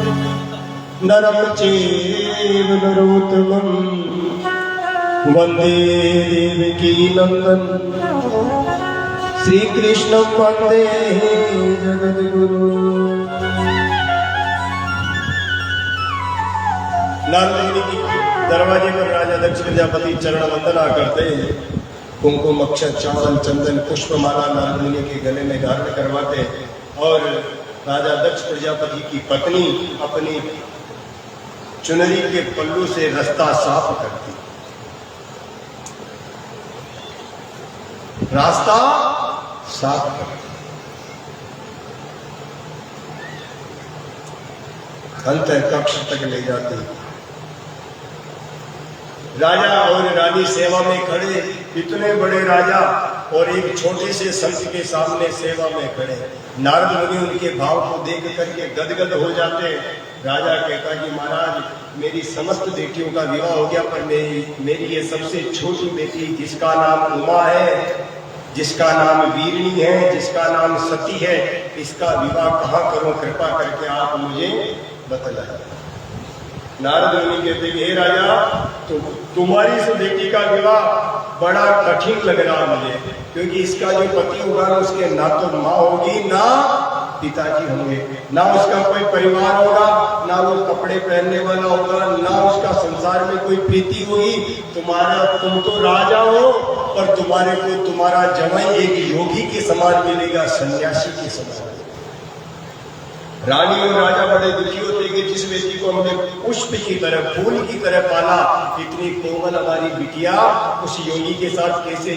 नरं चैव नरोत्तमं वंदे देवकी नंदन श्री कृष्ण वंदे जगद्गुरु। नारद मुनि की दरवाजे पर राजा दक्ष प्रजापति चरण वंदना करते हैं, कुमकुम अक्षत चावल चंदन पुष्पमाला नारद मुनि के गले में धारण करवाते, और राजा दक्ष प्रजापति की पत्नी अपनी चुनरी के पल्लू से रास्ता साफ करती, रास्ता साफ करती, अंतर कक्ष तक ले जाती। राजा और रानी सेवा में खड़े, इतने बड़े राजा और एक छोटे से संत के सामने सेवा में खड़े। नारद मुनि उनके भाव को देख करके गदगद हो जाते। राजा कहता कि महाराज मेरी समस्त बेटियों का विवाह हो गया, पर मेरी ये सबसे छोटी बेटी जिसका नाम उमा है, जिसका नाम वीरणी है, जिसका नाम सती है, इसका विवाह कहाँ करूं, कृपा करके आप मुझे बतलाइए। नारद मुनि कहते हे राजा, तुम्हारी इस बेटी का विवाह बड़ा कठिन लग रहा मुझे, क्योंकि इसका जो पति होगा उसके ना तो माँ होगी ना पिताजी होंगे, ना उसका कोई परिवार होगा, ना वो कपड़े पहनने वाला होगा, ना उसका संसार में कोई प्रीति होगी। तुम तो राजा हो और तुम्हारे को तुम्हारा जमाई एक योगी के समान मिलेगा, सन्यासी के समान। रानी और राजा बड़े दुखी होते कि जिस बेटी को हमने पुष्प की तरह, फूल की तरह पाला, इतनी कोमल हमारी बिटिया उस योगी के साथ कैसे